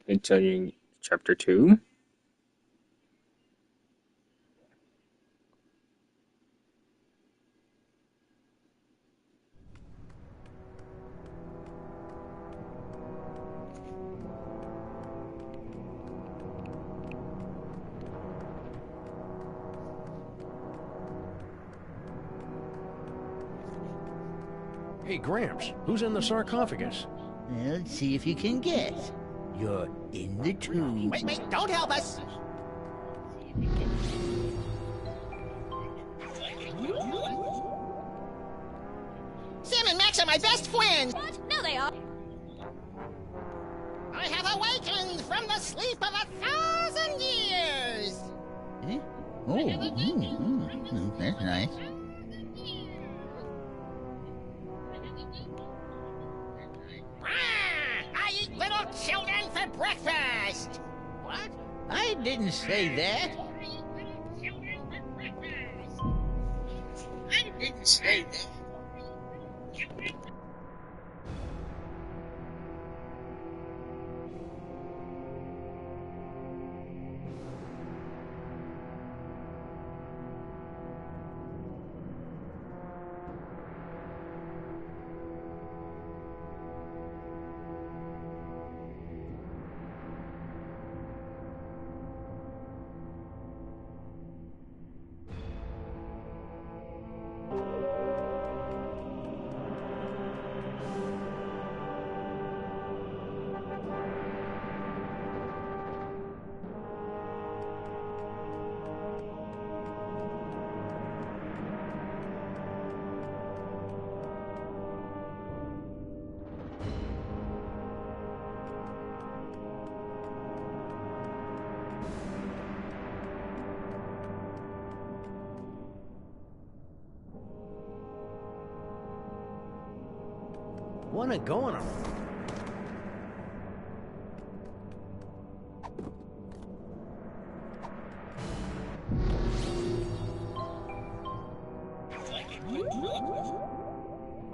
Continuing chapter 2. Hey, Gramps, who's in the sarcophagus? Well, let's see if you can guess. You're in the tomb. Wait, don't help us! Sam and Max are my best friends! What? No, they are. I have awakened from the sleep of 1,000 years! Eh? Oh, that's nice. I eat little children for breakfast! What? I didn't say that. I didn't say that. Wanna go on a...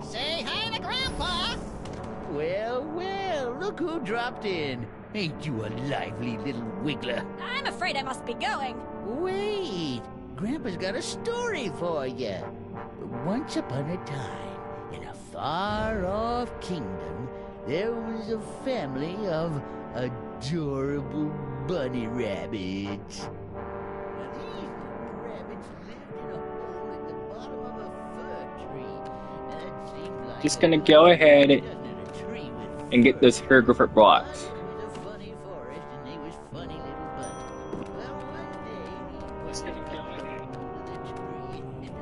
Say hi to Grandpa! Well, look who dropped in. Ain't you a lively little wiggler? I'm afraid I must be going. Wait, Grandpa's got a story for you. Once upon a time, in a far-off kingdom, there was a family of adorable bunny rabbits. Now, these little rabbits lived in a hole at the bottom of a fir tree. Now, that seemed like Just gonna go ahead doesn't it, a tree with and get fur? those hieroglyphic blocks. It was a funny forest, and they was funny little bunnies. Well, one day, he walked up to the tree, and there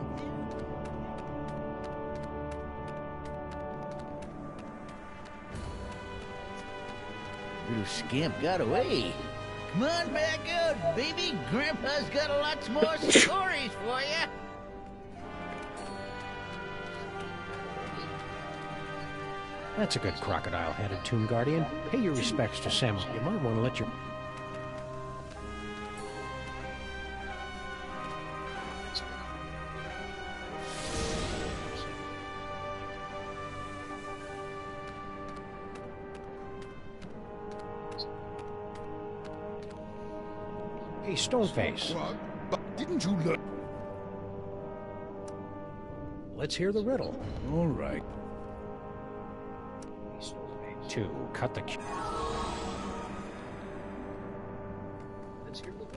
little scamp got away. Come on back out, baby. Grandpa's got lots more stories for you. That's a good crocodile-headed tomb guardian. Pay your respects to Sam. You might want to let your... Hey, Stoneface. What? But didn't you learn? Let's hear the riddle. All right. 2. Cut the... Let's hear the riddle.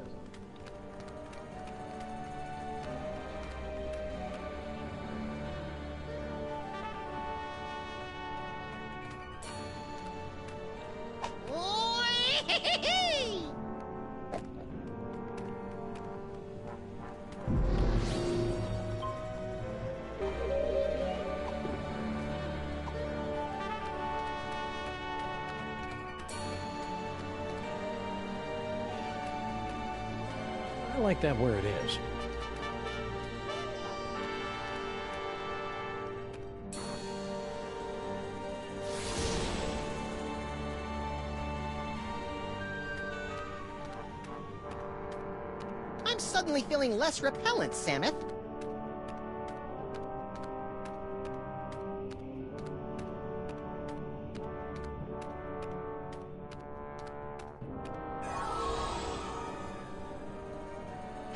I like that where it is. I'm suddenly feeling less repellent, Samus.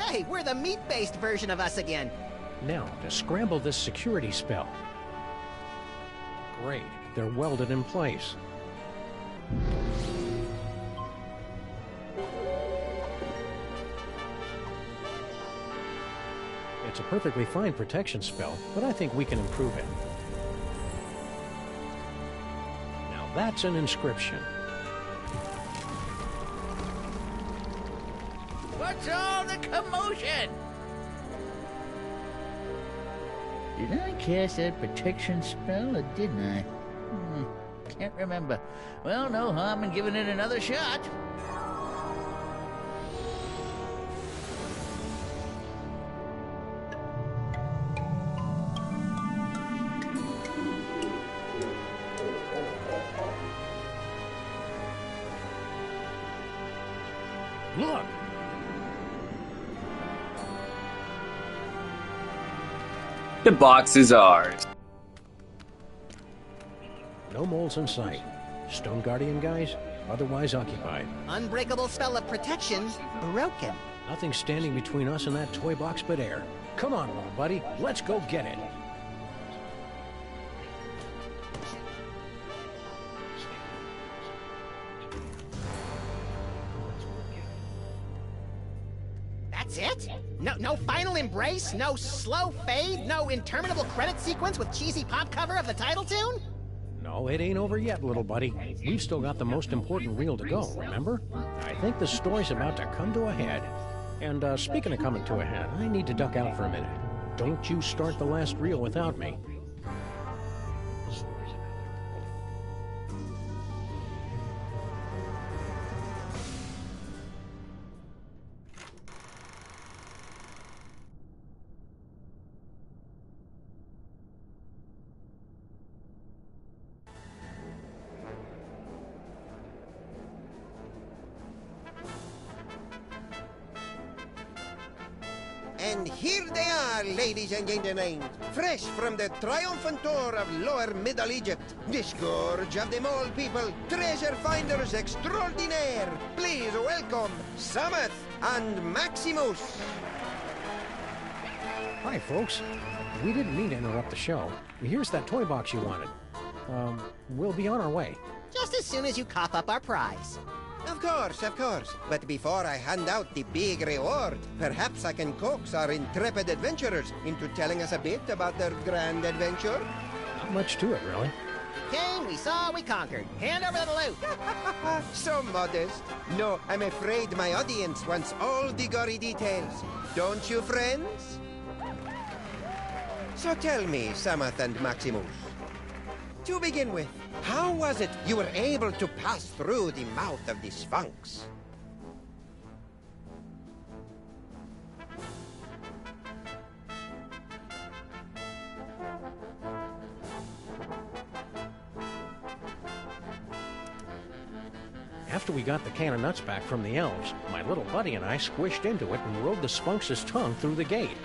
Hey, we're the meat-based version of us again. Now, to scramble this security spell. Great, they're welded in place. It's a perfectly fine protection spell, but I think we can improve it. Now that's an inscription. What's all the commotion? Did I cast that protection spell, or didn't I? Can't remember. Well, no harm in giving it another shot. Look! The box is ours. No moles in sight. Stone Guardian guys, otherwise occupied. Unbreakable spell of protection, broken. Nothing standing between us and that toy box but air. Come on, little buddy, let's go get it. That's it? No final embrace? No slow fade? No interminable credit sequence with cheesy pop cover of the title tune? No, it ain't over yet, little buddy. We've still got the most important reel to go, remember? I think the story's about to come to a head. And speaking of coming to a head, I need to duck out for a minute. Don't you start the last reel without me. And here they are, ladies and gentlemen, fresh from the triumphant tour of Lower Middle Egypt. The scourge of them all people, treasure finders extraordinaire. Please welcome Samuth and Maximus. Hi, folks. We didn't mean to interrupt the show. Here's that toy box you wanted. We'll be on our way. Just as soon as you cough up our prize. Of course, of course. But before I hand out the big reward, perhaps I can coax our intrepid adventurers into telling us a bit about their grand adventure. Not much to it, really. Came, we saw, we conquered. Hand over the loot. So modest. No, I'm afraid my audience wants all the gory details. Don't you, friends? So tell me, Samuth and Maximus. To begin with, how was it you were able to pass through the mouth of the Sphinx? After we got the can of nuts back from the elves, my little buddy and I squished into it and rode the Sphinx's tongue through the gate.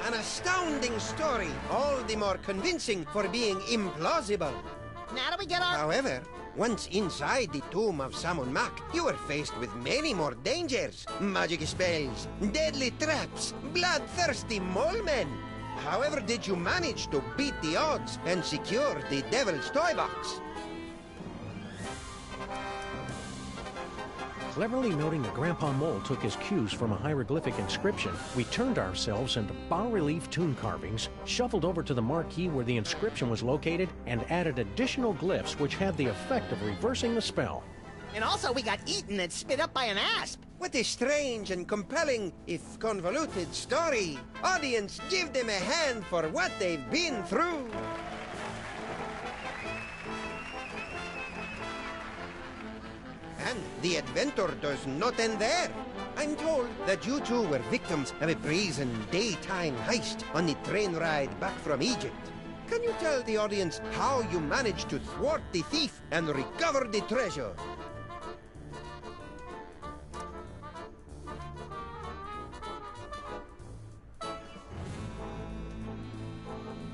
An astounding story, all the more convincing for being implausible. Now do we get our... However, once inside the tomb of Samon Mak, you were faced with many more dangers. Magic spells, deadly traps, bloodthirsty mole men. However did you manage to beat the odds and secure the Devil's Toy Box? Cleverly noting that Grandpa Mole took his cues from a hieroglyphic inscription, we turned ourselves into bas-relief tomb carvings, shuffled over to the marquee where the inscription was located, and added additional glyphs which had the effect of reversing the spell. And also we got eaten and spit up by an asp. What a strange and compelling, if convoluted, story. Audience, give them a hand for what they've been through. And the adventure does not end there. I'm told that you two were victims of a brazen daytime heist on the train ride back from Egypt. Can you tell the audience how you managed to thwart the thief and recover the treasure?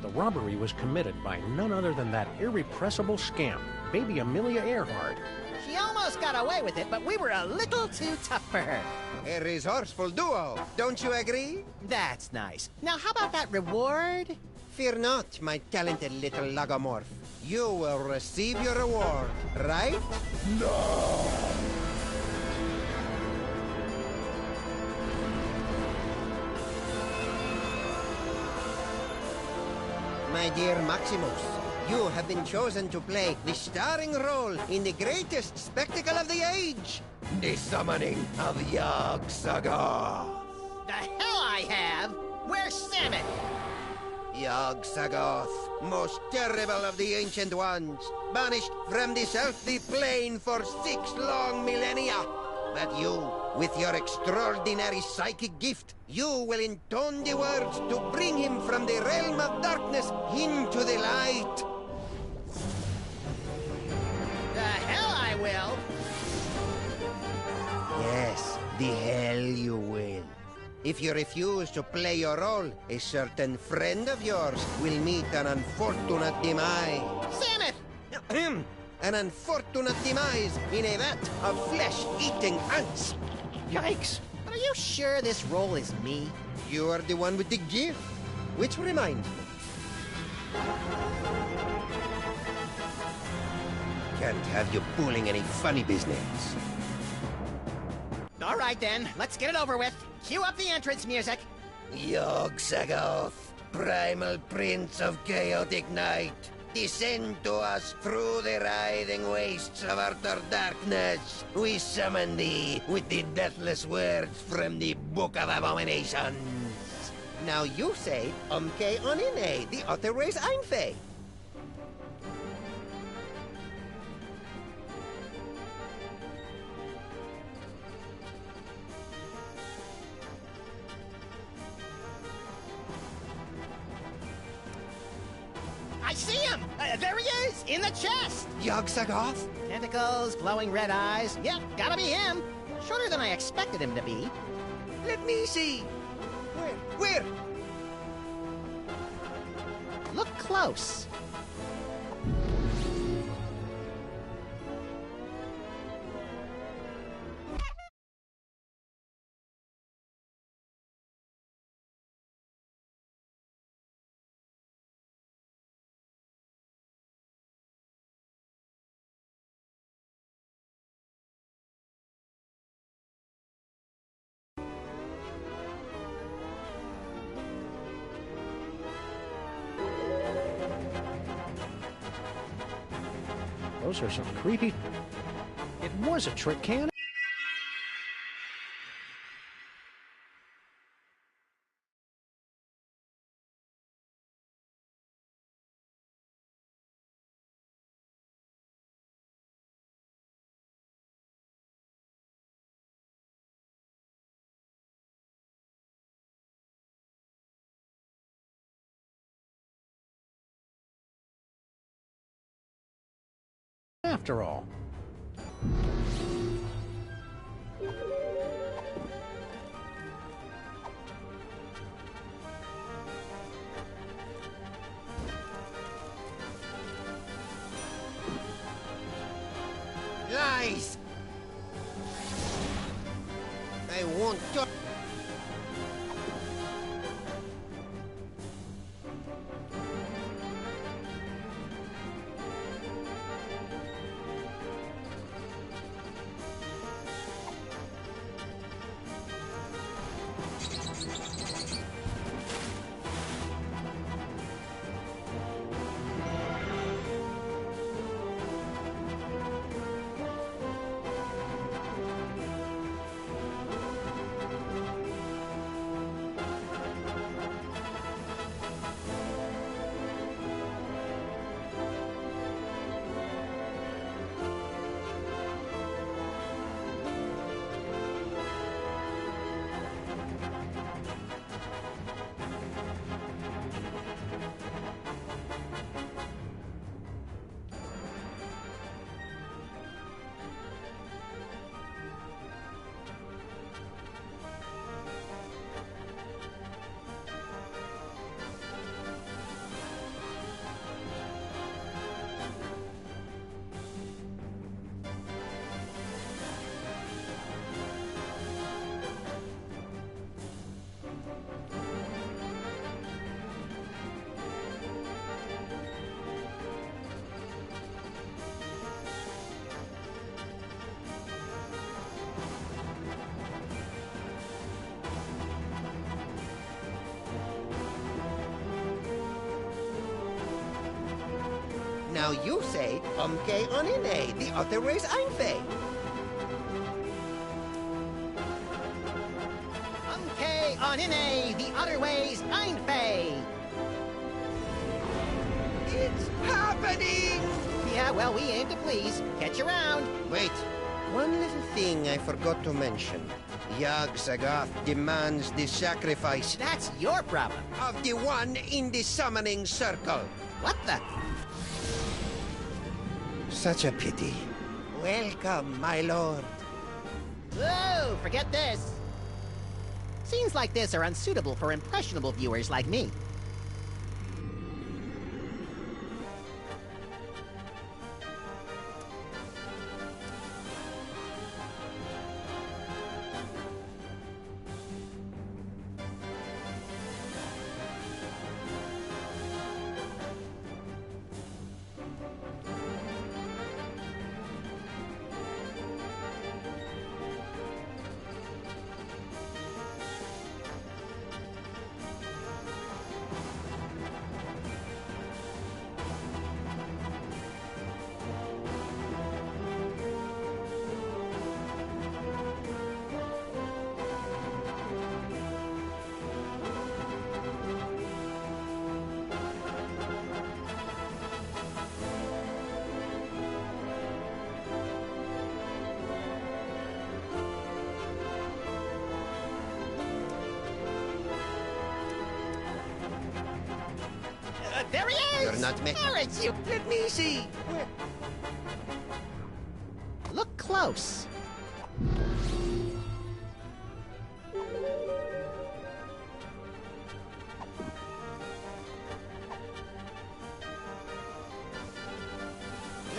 The robbery was committed by none other than that irrepressible scamp, Baby Amelia Earhart. She almost got away with it, but we were a little too tough for her. A resourceful duo, don't you agree? That's nice. Now, how about that reward? Fear not, my talented little logomorph. You will receive your reward, right? My dear Maximus, you have been chosen to play the starring role in the greatest spectacle of the age, the summoning of Yog-Sagoth. The hell I have! Where's Samet? Yog-Sagoth, most terrible of the Ancient Ones, banished from this earthly plane for 6 long millennia. But you, with your extraordinary psychic gift, you will intone the words to bring him from the realm of darkness into the light. The hell I will! Yes, the hell you will. If you refuse to play your role, a certain friend of yours will meet an unfortunate demise. Samet! An unfortunate demise in a vat of flesh-eating ants. Yikes! But are you sure this role is me? You are the one with the gift. Which reminds me. Can't have you pulling any funny business. All right then, let's get it over with. Cue up the entrance music. Yog-Sagoth, primal prince of chaotic night, descend to us through the writhing wastes of utter darkness. We summon thee with the deathless words from the Book of Abominations. Now you say, Umke Onine, the utter race Einfei. I see him! There he is! In the chest! Yog-Sagoth? Tentacles, glowing red eyes. Yep, gotta be him. Shorter than I expected him to be. Let me see. Where? Look close. Those are some creepy... It was a trick can. After all. Lies! I won't talk. Now you say, umke onine, the other way's einfei. Umke onine, the other way's einfei. It's happening! Yeah, well, we aim to please. Catch you around. Wait, one little thing I forgot to mention. Yag Sagoth demands the sacrifice That's your problem. of the one in the summoning circle. What the? Such a pity. Welcome, my lord. Whoa, forget this. Scenes like this are unsuitable for impressionable viewers like me. There he is! You're not me. There it's you! Let me see. Look close.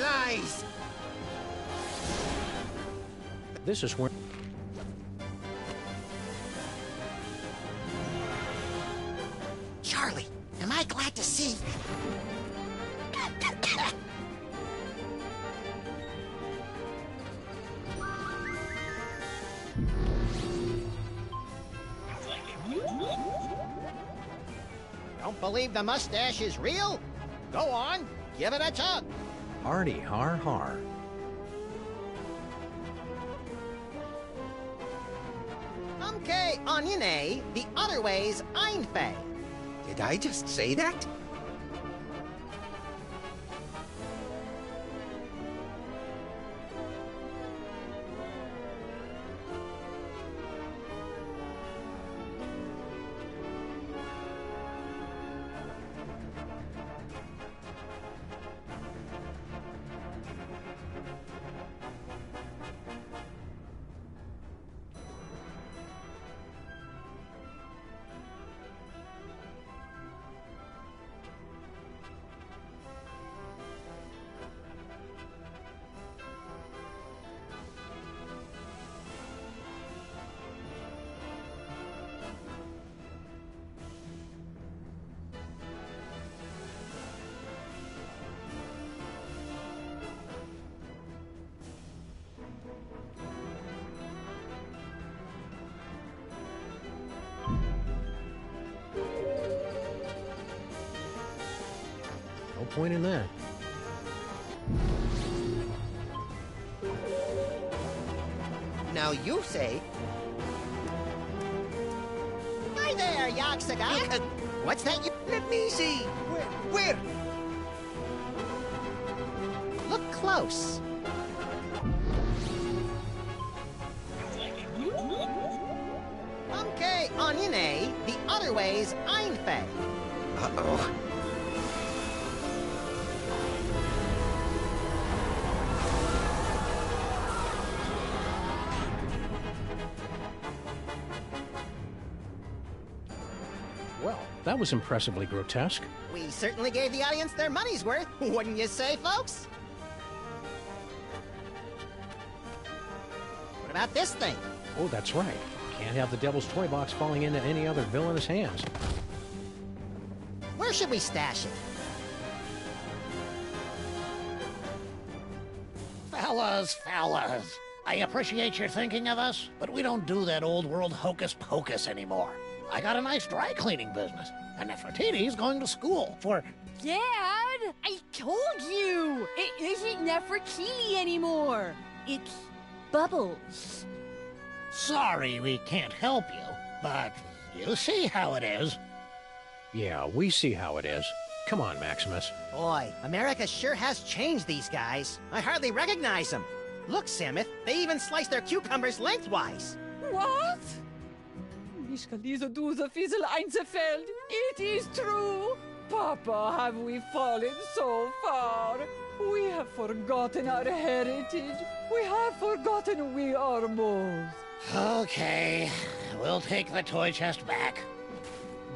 Lies! This is where... Charlie, am I glad to see... Don't believe the mustache is real? Go on, give it a tug. Artie har har. Umke onine, the other way's einfei. Did I just say that? No point in that. Now you say, Hi there, Yogg-Sagoth. What's that you... let me see. Where? Look close. Umke onine, the other way's einfei. Uh-oh. Well, that was impressively grotesque. We certainly gave the audience their money's worth, wouldn't you say, folks? What about this thing? Oh, that's right. Can't have the Devil's Toy Box falling into any other villainous hands. Where should we stash it? Fellas, I appreciate your thinking of us, but we don't do that old world hocus pocus anymore. I got a nice dry cleaning business, and Nefertiti's going to school for... Dad, I told you! It isn't Nefertiti anymore! It's Bubbles. Sorry we can't help you, but you see how it is. Yeah, we see how it is. Come on, Maximus. Boy, America sure has changed these guys. I hardly recognize them. Look, Samuth, they even slice their cucumbers lengthwise. What? Nicht diese Duse Fiesel Einzelfeld. It is true. Papa, have we fallen so far? We have forgotten our heritage. We have forgotten we are moles. Okay, we'll take the toy chest back.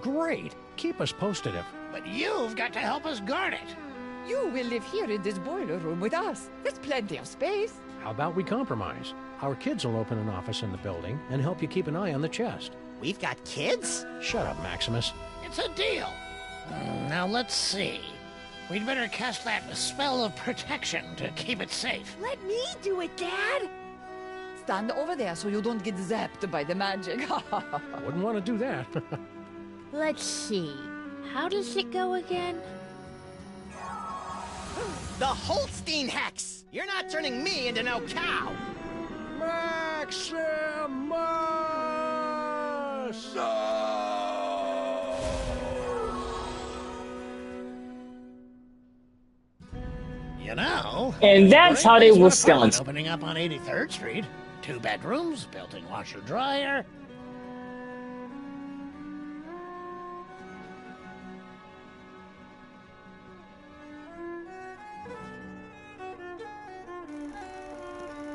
Great. Keep us posted if... But you've got to help us guard it. You will live here in this boiler room with us. There's plenty of space. How about we compromise? Our kids will open an office in the building and help you keep an eye on the chest. We've got kids? Shut up, Maximus. It's a deal. Now let's see. We'd better cast that spell of protection to keep it safe. Let me do it, Dad. Stand over there so you don't get zapped by the magic. Wouldn't want to do that. Let's see. How does it go again? The Holstein Hex! You're not turning me into no cow! Maximus! You know... And that's how they Bray's was apartment Wisconsin. opening up on 83rd Street. 2 bedrooms, built-in washer-dryer.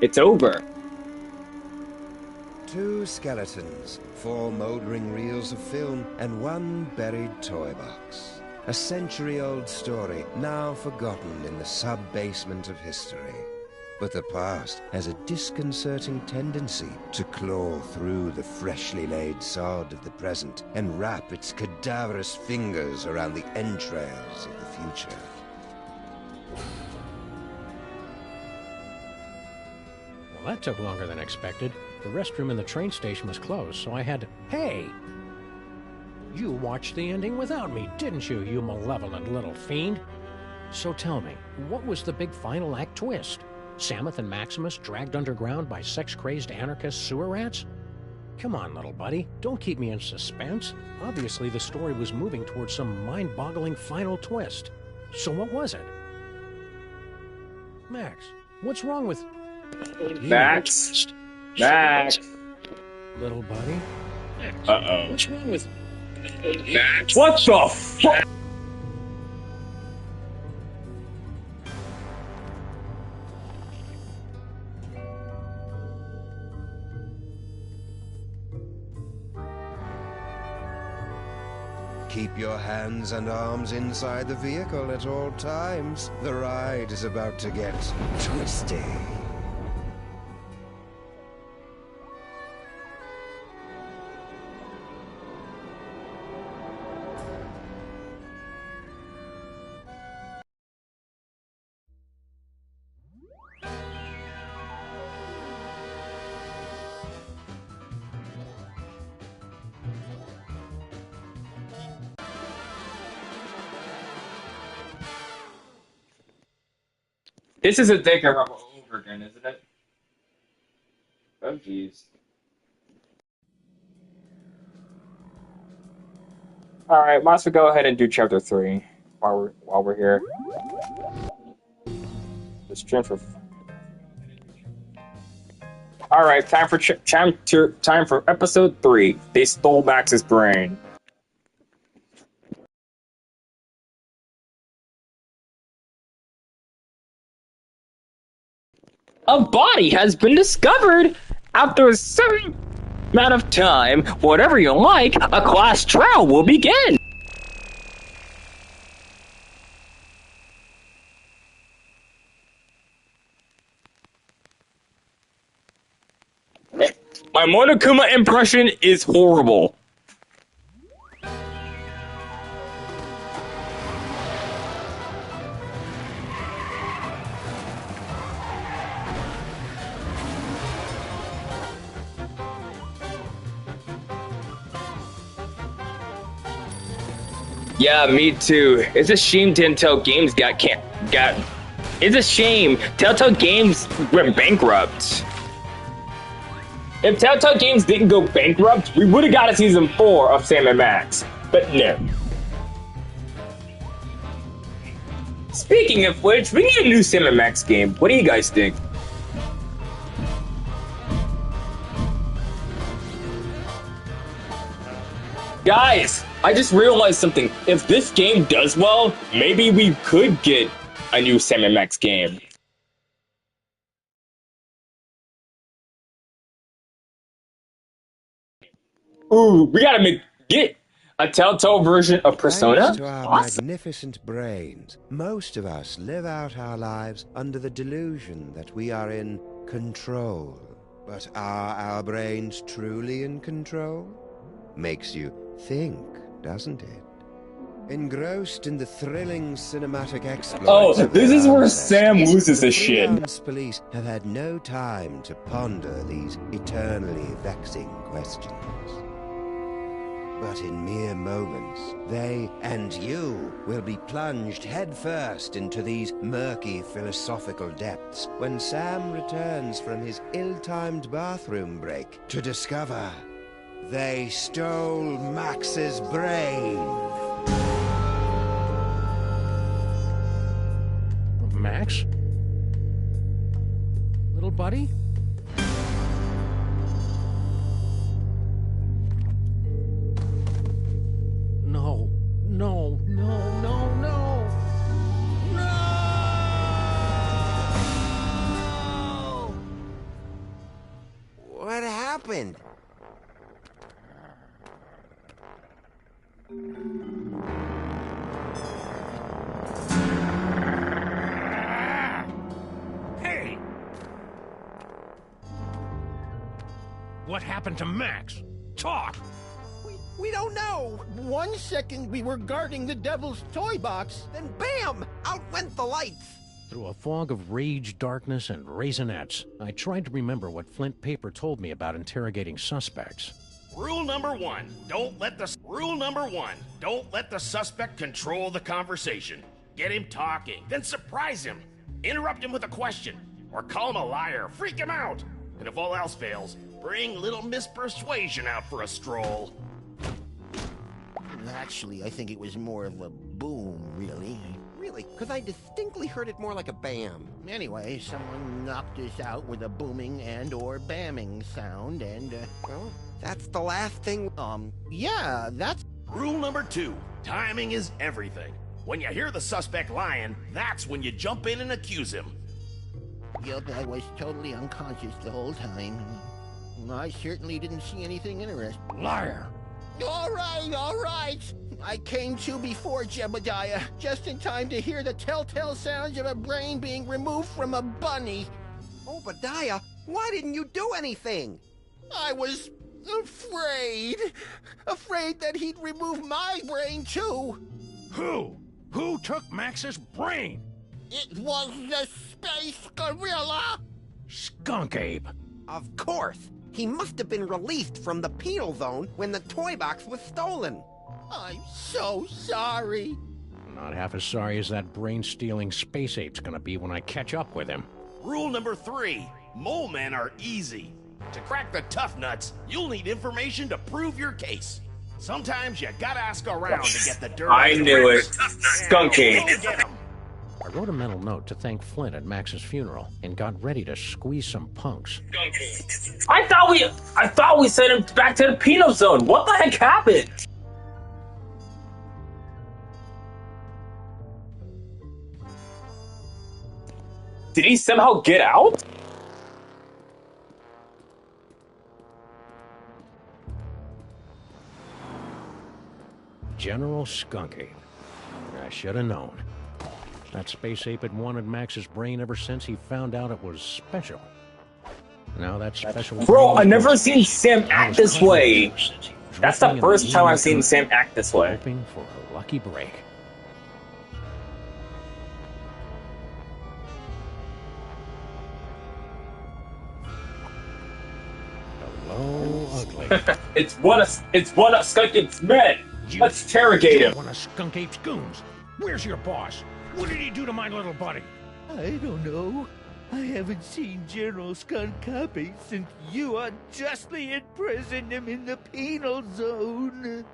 It's over. 2 skeletons, 4 mouldering reels of film, and 1 buried toy box. A century-old story, now forgotten in the sub-basement of history. But the past has a disconcerting tendency to claw through the freshly laid sod of the present and wrap its cadaverous fingers around the entrails of the future. Well, that took longer than expected. The restroom in the train station was closed, so I had to... Hey! You watched the ending without me, didn't you, you malevolent little fiend? So tell me, what was the big final act twist? Samuth and Maximus dragged underground by sex-crazed anarchist sewer rats? Come on, little buddy, don't keep me in suspense. Obviously, the story was moving towards some mind-boggling final twist. So what was it? Max, what's wrong with... Max. Max. Little buddy? Uh-oh. What's wrong with... Max? What the fuck? Keep your hands and arms inside the vehicle at all times. The ride is about to get twisty. This is a dicker over again, isn't it? Oh, jeez. Alright, might as well go ahead and do chapter 3 while we're here. The stream for... Alright, time for episode 3. They stole Max's brain. A body has been discovered! After a certain amount of time, whatever you like, a class trial will begin! My Monokuma impression is horrible. Yeah, me too. It's a shame Telltale Games got. It's a shame Telltale Games went bankrupt. If Telltale Games didn't go bankrupt, we would have got a season 4 of Sam and Max. But no. Speaking of which, we need a new Sam and Max game. What do you guys think? Guys, I just realized something. If this game does well, maybe we could get a new Sam and Max game. Ooh, we gotta get a Telltale version of Persona? Thanks to our magnificent brains, most of us live out our lives under the delusion that we are in control. But are our brains truly in control? Makes you think, doesn't it? Engrossed in the thrilling cinematic exploits. Oh, this is where Sam loses his shit. The police have had no time to ponder these eternally vexing questions. But in mere moments, they and you will be plunged headfirst into these murky philosophical depths when Sam returns from his ill-timed bathroom break to discover they stole Max's brain. Max? Little buddy? No, no, no, no, no! No! What happened? Hey! What happened to Max? Talk! We don't know. 1 second we were guarding the devil's toy box, then bam! Out went the lights. Through a fog of rage, darkness, and raisinets, I tried to remember what Flint Paper told me about interrogating suspects. Rule number one, don't let the suspect control the conversation. Get him talking, then surprise him. Interrupt him with a question, or call him a liar, freak him out. And if all else fails, bring little Miss Persuasion out for a stroll. Actually, I think it was more of a boom, really. Really? Because I distinctly heard it more like a bam. Anyway, someone knocked us out with a booming and or bamming sound, and, Well, that's the last thing... yeah, that's... Rule number two, timing is everything. When you hear the suspect lying, that's when you jump in and accuse him. Yep, I was totally unconscious the whole time. I certainly didn't see anything interesting. Liar! All right. I came to before Jebediah, just in time to hear the telltale sounds of a brain being removed from a bunny. Obadiah, why didn't you do anything? I was afraid that he'd remove my brain too. Who? Who took Max's brain? It was the space gorilla. Skunk Ape. Of course. He must have been released from the penal zone when the toy box was stolen. I'm so sorry. Not half as sorry as that brain-stealing space ape's gonna be when I catch up with him. Rule number three, mole men are easy. To crack the tough nuts, you'll need information to prove your case. Sometimes you gotta ask around to get the dirt. I knew it. Skunky. I wrote a mental note to thank Flint at Max's funeral and got ready to squeeze some punks. I thought we sent him back to the penal zone. What the heck happened? Did he somehow get out? General Skunk Ape. I should have known. That space ape had wanted Max's brain ever since he found out it was special. Now that special... Bro, I've never seen Sam act this way. That's the first time I've seen Sam act this way. Hoping for a lucky break. Hello, ugly. It's what a skunk it's meant. You Let's interrogate him. one of Skunk Ape's goons. Where's your boss? What did he do to my little buddy? I don't know. I haven't seen General Skunkapi since you unjustly imprisoned him in the penal zone.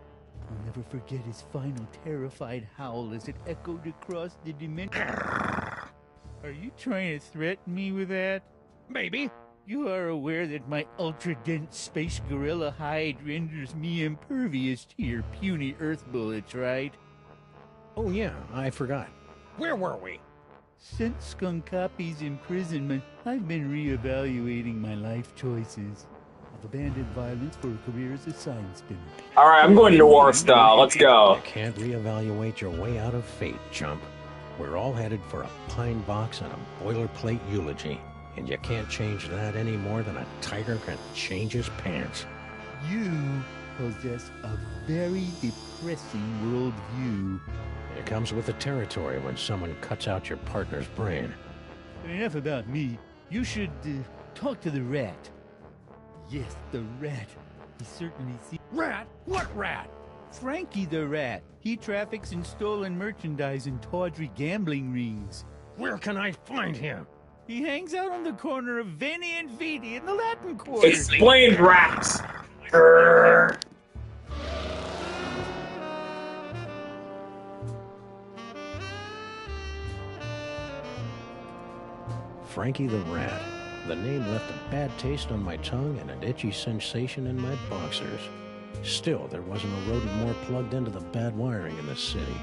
I'll never forget his final terrified howl as it echoed across the dimension. Are you trying to threaten me with that? Maybe. You are aware that my ultra-dense space gorilla hide renders me impervious to your puny Earth bullets, right? Oh yeah, I forgot. Where were we? Since Skunkapi's imprisonment, I've been reevaluating my life choices. I've abandoned violence for a career as a science spinner. Alright, I'm going noir style. Let's go. You can't reevaluate your way out of fate, chump. We're all headed for a pine box and a boilerplate eulogy. And you can't change that any more than a tiger can change his pants. You possess a very depressing worldview. It comes with the territory when someone cuts out your partner's brain. Enough about me. You should talk to the rat. Yes, the rat. He certainly seems... Rat? What rat? Frankie the rat. He traffics in stolen merchandise and tawdry gambling rings. Where can I find him? He hangs out on the corner of Veni and Vidi in the Latin Quarter. Explain rats. Grrr. Frankie the Rat. The name left a bad taste on my tongue and an itchy sensation in my boxers. Still, there wasn't a rodent more plugged into the bad wiring in the city.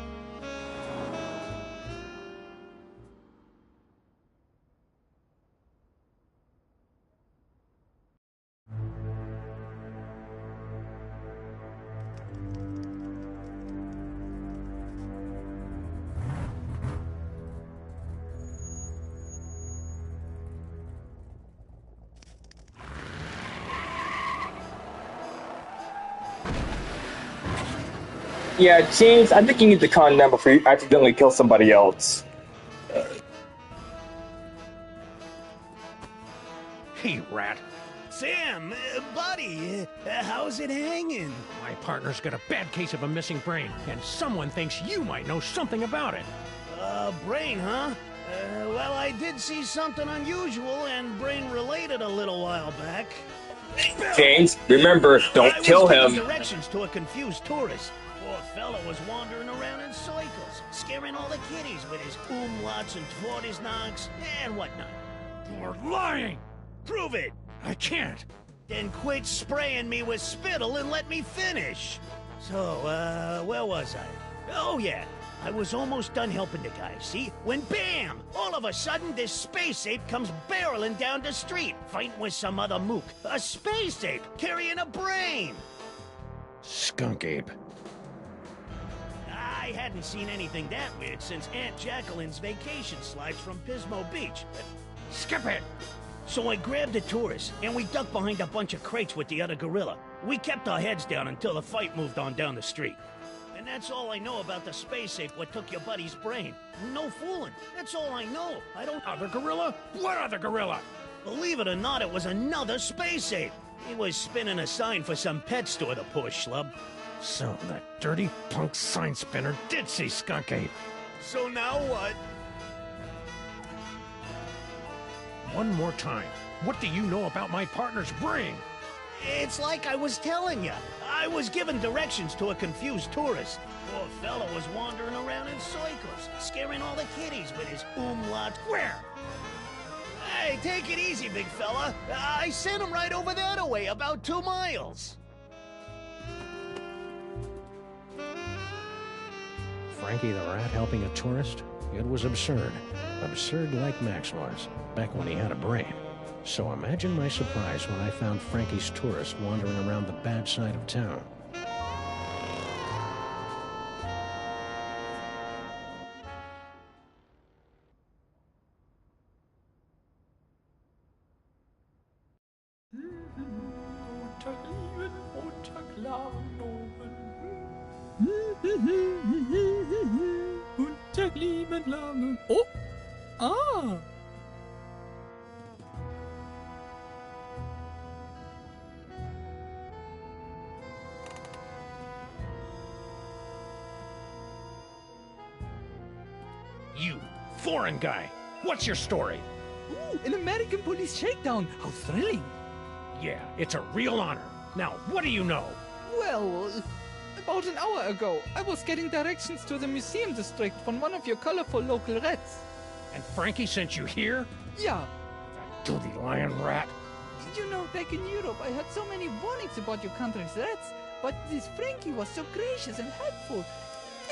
Yeah, James, I think you need to calm down before you accidentally kill somebody else. Hey, Rat. Sam, buddy, how's it hanging? My partner's got a bad case of a missing brain, and someone thinks you might know something about it. Brain, huh? Well, I did see something unusual and brain-related a little while back. James, remember, don't kill him. I was giving directions to a confused tourist. Poor fellow was wandering around in circles, scaring all the kiddies with his umlauts and twardies and whatnot. You're lying! Prove it! I can't. Then quit spraying me with spittle and let me finish. So, where was I? Oh, yeah. I was almost done helping the guy, see? When bam! All of a sudden, this space ape comes barreling down the street, fighting with some other mook. A space ape carrying a brain! Skunk Ape. I hadn't seen anything that weird since Aunt Jacqueline's vacation slides from Pismo Beach. Skip it! So I grabbed the tourist, and we ducked behind a bunch of crates with the other gorilla. We kept our heads down until the fight moved on down the street. And that's all I know about the space ape what took your buddy's brain. No fooling. That's all I know. I don't... Other gorilla? What other gorilla? Believe it or not, it was another space ape. He was spinning a sign for some pet store, the poor schlub. So that dirty punk sign spinner did see Skunk Ape. So now what? One more time. What do you know about my partner's brain? It's like I was telling you. I was giving directions to a confused tourist. Poor fellow was wandering around in circles, scaring all the kiddies with his umlaut. Where? Hey, take it easy, big fella. I sent him right over that way, about 2 miles. Frankie the Rat helping a tourist? It was absurd. Absurd like Max was, back when he had a brain. So imagine my surprise when I found Frankie's tourist wandering around the bad side of town. Oh! Ah! Foreign guy. What's your story? Ooh, an American police shakedown. How thrilling. Yeah, it's a real honor. Now, what do you know? Well, about an hour ago, I was getting directions to the museum district from one of your colorful local rats. And Frankie sent you here? Yeah. Dirty lion rat. You know, back in Europe, I had so many warnings about your country's rats, but this Frankie was so gracious and helpful.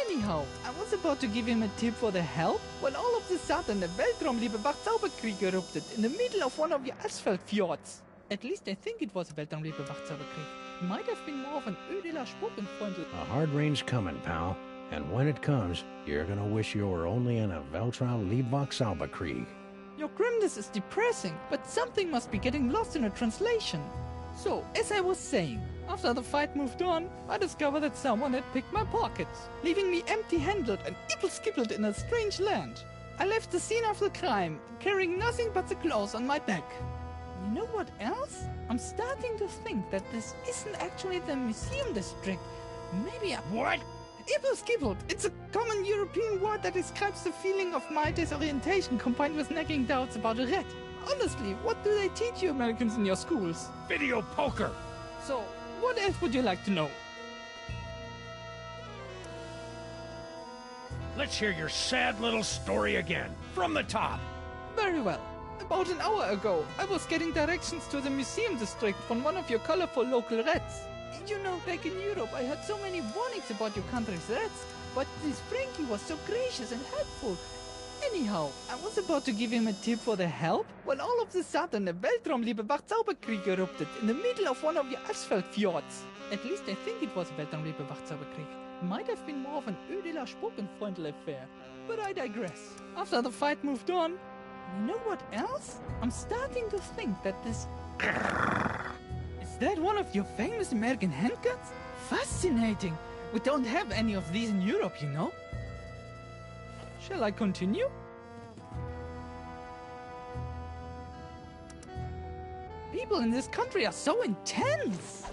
Anyhow, I was about to give him a tip for the help when all of a sudden a Weltraumliebebach Zauberkrieg erupted in the middle of one of your asphalt fjords. At least I think it was a Weltraumliebebach Zauberkrieg. Might have been more of an ödeler Spokenfreundl. A hard rain's coming, pal. And when it comes, you're gonna wish you were only in a Weltraumliebebach Zauberkrieg. Your grimness is depressing, but something must be getting lost in a translation. So, as I was saying, after the fight moved on, I discovered that someone had picked my pockets, leaving me empty-handed and ibble-skibbled in a strange land. I left the scene of the crime, carrying nothing but the clothes on my back. You know what else? I'm starting to think that this isn't actually the museum district. Maybe I... What? Ibble-skibbled. It's a common European word that describes the feeling of my disorientation combined with nagging doubts about a rat. Honestly, what do they teach you Americans in your schools? Video poker! So, what else would you like to know? Let's hear your sad little story again, from the top. Very well. About an hour ago, I was getting directions to the museum district from one of your colorful local rats. You know, back in Europe, I had so many warnings about your country's rats, but this Frankie was so gracious and helpful. Anyhow, I was about to give him a tip for the help when all of a sudden a Weltraumliebebach Zauberkrieg erupted in the middle of one of your asphalt fjords. At least I think it was a Weltraumliebebach Zauberkrieg. Might have been more of an ödeler Spokenfreundl affair. But I digress. After the fight moved on, you know what else? I'm starting to think that this... Is that one of your famous American handguns? Fascinating! We don't have any of these in Europe, you know? Shall I continue? People in this country are so intense!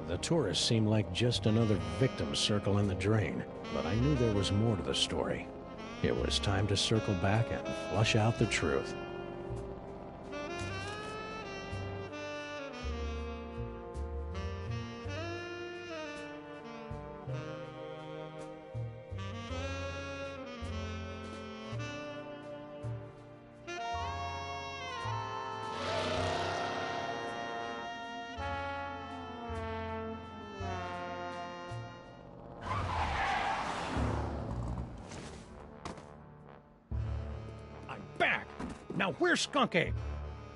The tourists seemed like just another victim circle in the drain, but I knew there was more to the story. It was time to circle back and flush out the truth. Now, where's Skunk Ape?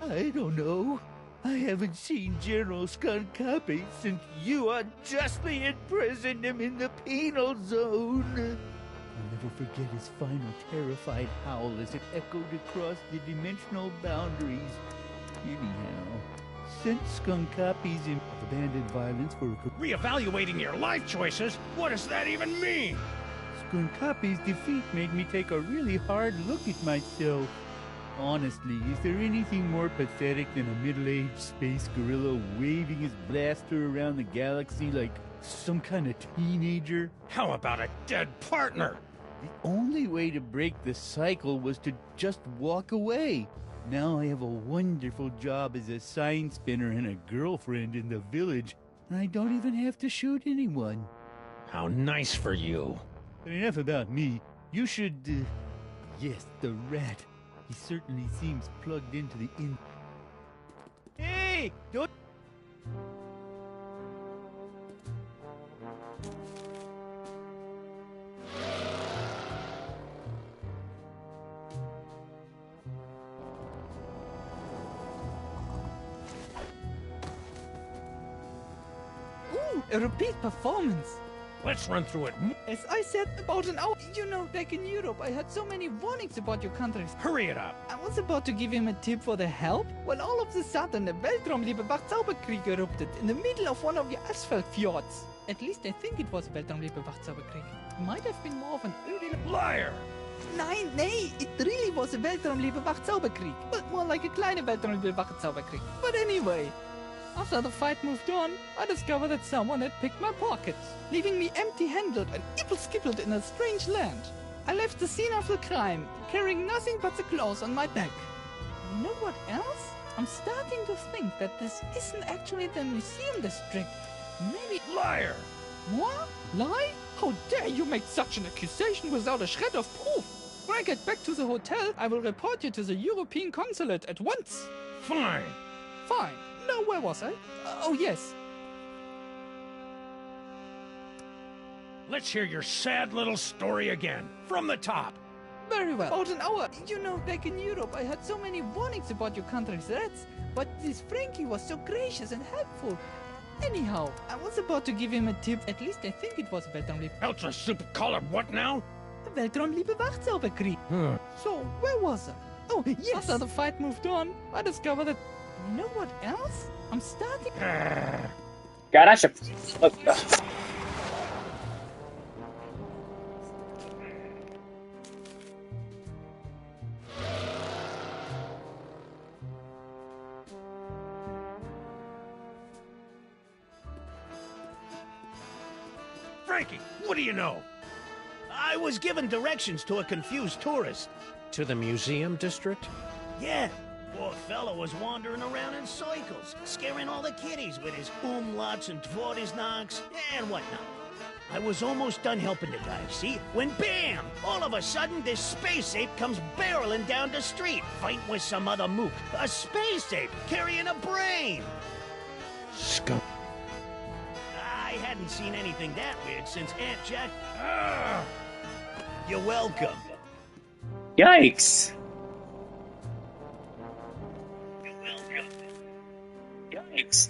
I don't know. I haven't seen General Skunk Copy since you unjustly imprisoned him in the penal zone. I'll never forget his final terrified howl as it echoed across the dimensional boundaries. Anyhow, since Skunk Copy's abandoned violence for Reevaluating your life choices? What does that even mean? Skunk Copy's defeat made me take a really hard look at myself. Honestly, is there anything more pathetic than a middle-aged space gorilla waving his blaster around the galaxy like some kind of teenager? How about a dead partner? The only way to break the cycle was to just walk away. Now I have a wonderful job as a sign spinner and a girlfriend in the village, and I don't even have to shoot anyone. How nice for you. But enough about me. You should, yes, the rat. He certainly seems plugged into the Hey! Don't... Ooh, a repeat performance! Let's run through it. As I said, about an hour. You know, back in Europe, I had so many warnings about your countries. Hurry it up. I was about to give him a tip for the help when all of a sudden a Weltraumliebebach Zauberkrieg erupted in the middle of one of your asphalt fjords. At least I think it was a Weltraumliebebach Zauberkrieg. Might have been more of an ödeler... Liar! Nein, it really was a Weltraumliebebach Zauberkrieg. But more like a kleine Weltraumliebebach Zauberkrieg. But anyway... After the fight moved on, I discovered that someone had picked my pockets, leaving me empty-handed and ibble-skibbled in a strange land. I left the scene of the crime, carrying nothing but the clothes on my back. You know what else? I'm starting to think that this isn't actually the museum district. Maybe... Liar! What? Lie? How dare you make such an accusation without a shred of proof? When I get back to the hotel, I will report you to the European consulate at once. Fine. Fine. Now, where was I? Oh, yes. Let's hear your sad little story again, from the top. Very well. About an hour. You know, back in Europe, I had so many warnings about your country's threats, but this Frankie was so gracious and helpful. Anyhow, I was about to give him a tip. At least I think it was Weltraumliebe. Ultra super color what now? Weltraumliebe Wachzauberkrieg. So, where was I? Oh, yes. After the fight moved on, I discovered that... You know what else? I'm starting... God, I should... Frankie, what do you know? I was given directions to a confused tourist. To the museum district? Yeah. Poor fella was wandering around in circles, scaring all the kiddies with his umlauts and Tvortisnaks and whatnot. I was almost done helping the guy, see? When bam! All of a sudden, this space ape comes barreling down the street, fighting with some other mook. A space ape carrying a brain! Scum. I hadn't seen anything that weird since Aunt Jack... You're welcome. Yikes. Yikes.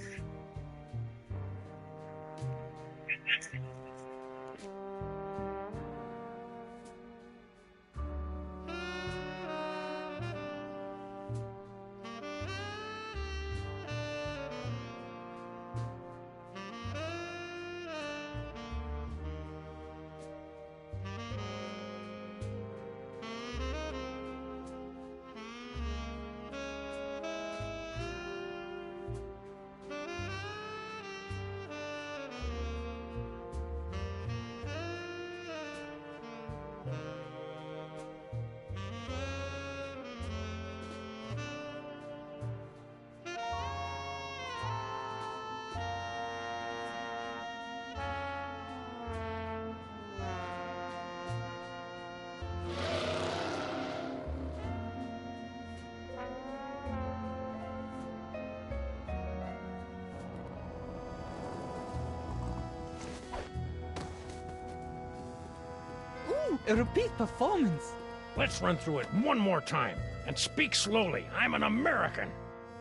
A repeat performance. Let's run through it one more time, and speak slowly. I'm an American.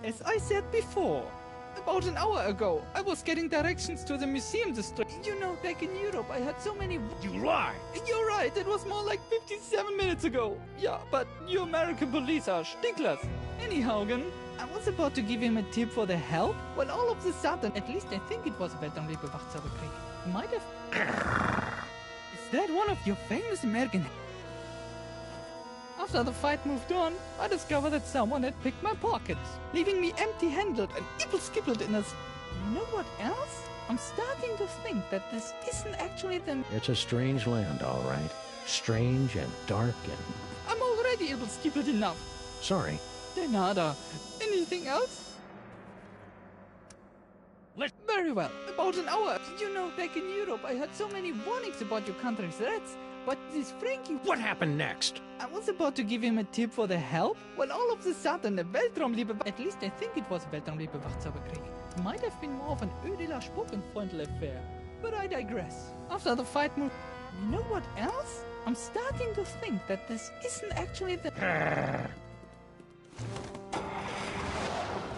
As I said before, about an hour ago, I was getting directions to the museum district. You know, back in Europe, I had so many... You lie! You're right, it was more like 57 minutes ago. Yeah, but you American police are sticklers. Anyhow, I was about to give him a tip for the help, when all of a sudden, at least I think it was Weltraumliebe Wachzauberkrieg, might have... Is that one of your famous American... After the fight moved on, I discovered that someone had picked my pockets, leaving me empty-handed and ibble-skibbled in a... You know what else? I'm starting to think that this isn't actually the... It's a strange land, all right. Strange and dark and... I'm already ibble-skibbled enough. Sorry. De nada. Anything else? Very well. About an hour. You know, back in Europe, I had so many warnings about your country's threats, but this Frankie... What happened next? I was about to give him a tip for the help, when all of a sudden the Weltraumliebe... At least I think it was Weltraumliebe Wachzauberkrieg. Might have been more of an ödeler Spokenfreundl affair, but I digress. After the fight moved... You know what else? I'm starting to think that this isn't actually the...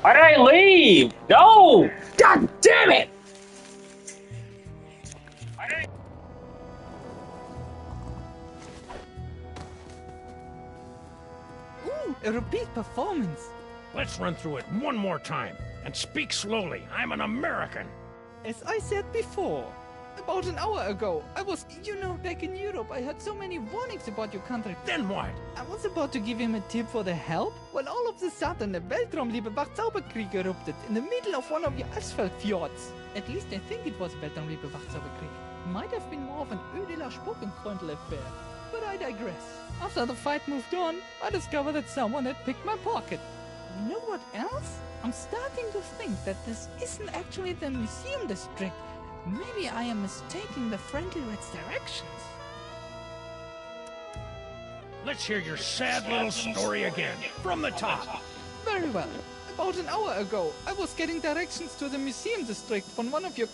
Why did I leave? No! God damn it! Ooh, a repeat performance. Let's run through it one more time, and speak slowly. I'm an American. As I said before, About an hour ago, I was, back in Europe. I had so many warnings about your country. Then what? I was about to give him a tip for the help, when all of a sudden a Weltraumliebe Wachzauberkrieg erupted in the middle of one of your asphalt fjords. At least I think it was Weltraumliebe Wachzauberkrieg. Might have been more of an ödeler Spuckenfreundl affair. But I digress. After the fight moved on, I discovered that someone had picked my pocket. You know what else? I'm starting to think that this isn't actually the museum district. Maybe I am mistaking the Friendly Red's directions. Let's hear your sad little story again, from the top. Very well. About an hour ago, I was getting directions to the museum district from one of your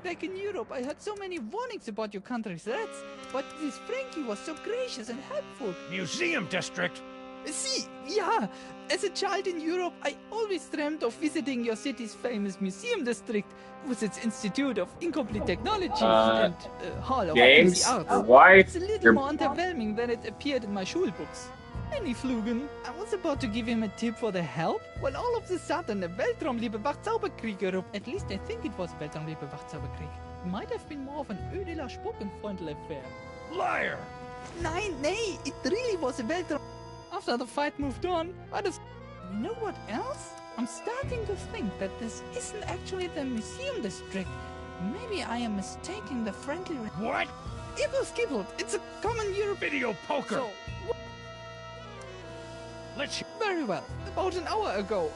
back in Europe, I had so many warnings about your country's threats, but this Frankie was so gracious and helpful. Museum district? See, yeah. As a child in Europe, I always dreamt of visiting your city's famous museum district with its Institute of Incomplete Technologies and Hall of James, Fancy Arts. why? It's a little more underwhelming than it appeared in my schulbooks. Flogen. I was about to give him a tip for the help, when all of a sudden a Weltraumliebe Wachzauberkrieg erupted. At least I think it was a Weltraumliebe Wachzauberkrieg. Might have been more of an ödeler Spuckenfreundl affair. Liar! Nein, nee, it really was a Weltraum. After the fight moved on, I just... You know what else? I'm starting to think that this isn't actually the museum district. Maybe I am mistaking the Friendly Red... What? Skibbled. It's a common European... Video poker! So, very well. About an hour ago,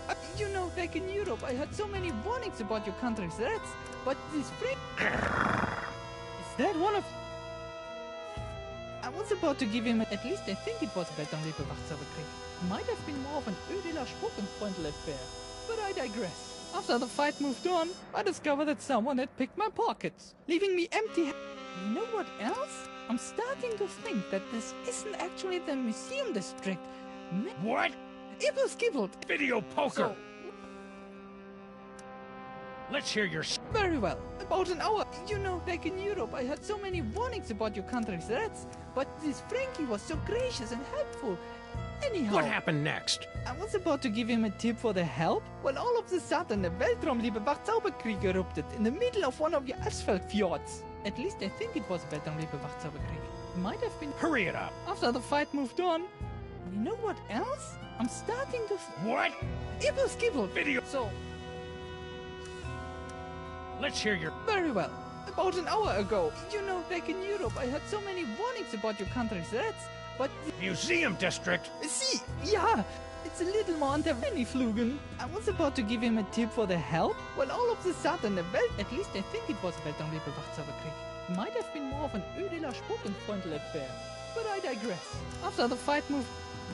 back in Europe, I had so many warnings about your country's threats, but this free... Is that one of... I was about to give him... At least I think it was Weltraumliebe Wachzauberkrieg. Might have been more of an ödeler Spuckenfreundl affair. But I digress. After the fight moved on, I discovered that someone had picked my pockets, leaving me empty. You know what else? I'm starting to think that this isn't actually the museum district. What? Skibbled. Video poker! So, let's hear your... Very well. About an hour, back in Europe, I had so many warnings about your country's threats, but this Frankie was so gracious and helpful. Anyhow... What happened next? I was about to give him a tip for the help, when all of a sudden a Weltraumliebe Wachzauberkrieg erupted in the middle of one of your asphalt fjords. At least I think it was Weltraumliebe Wachzauberkrieg. Might have been... Hurry it up! After the fight moved on... You know what else? I'm starting to... What? Skibbled. Video... So... Let's hear your... Very well. About an hour ago, back in Europe, I had so many warnings about your country's threats, but... Museum district? See, yeah. It's a little more Flogen. I was about to give him a tip for the help, when all of a sudden a At least I think it was Weltraumliebe Wachzauberkrieg. Might have been more of an ödeler Spuckenfreundl affair. But I digress. After the fight moved...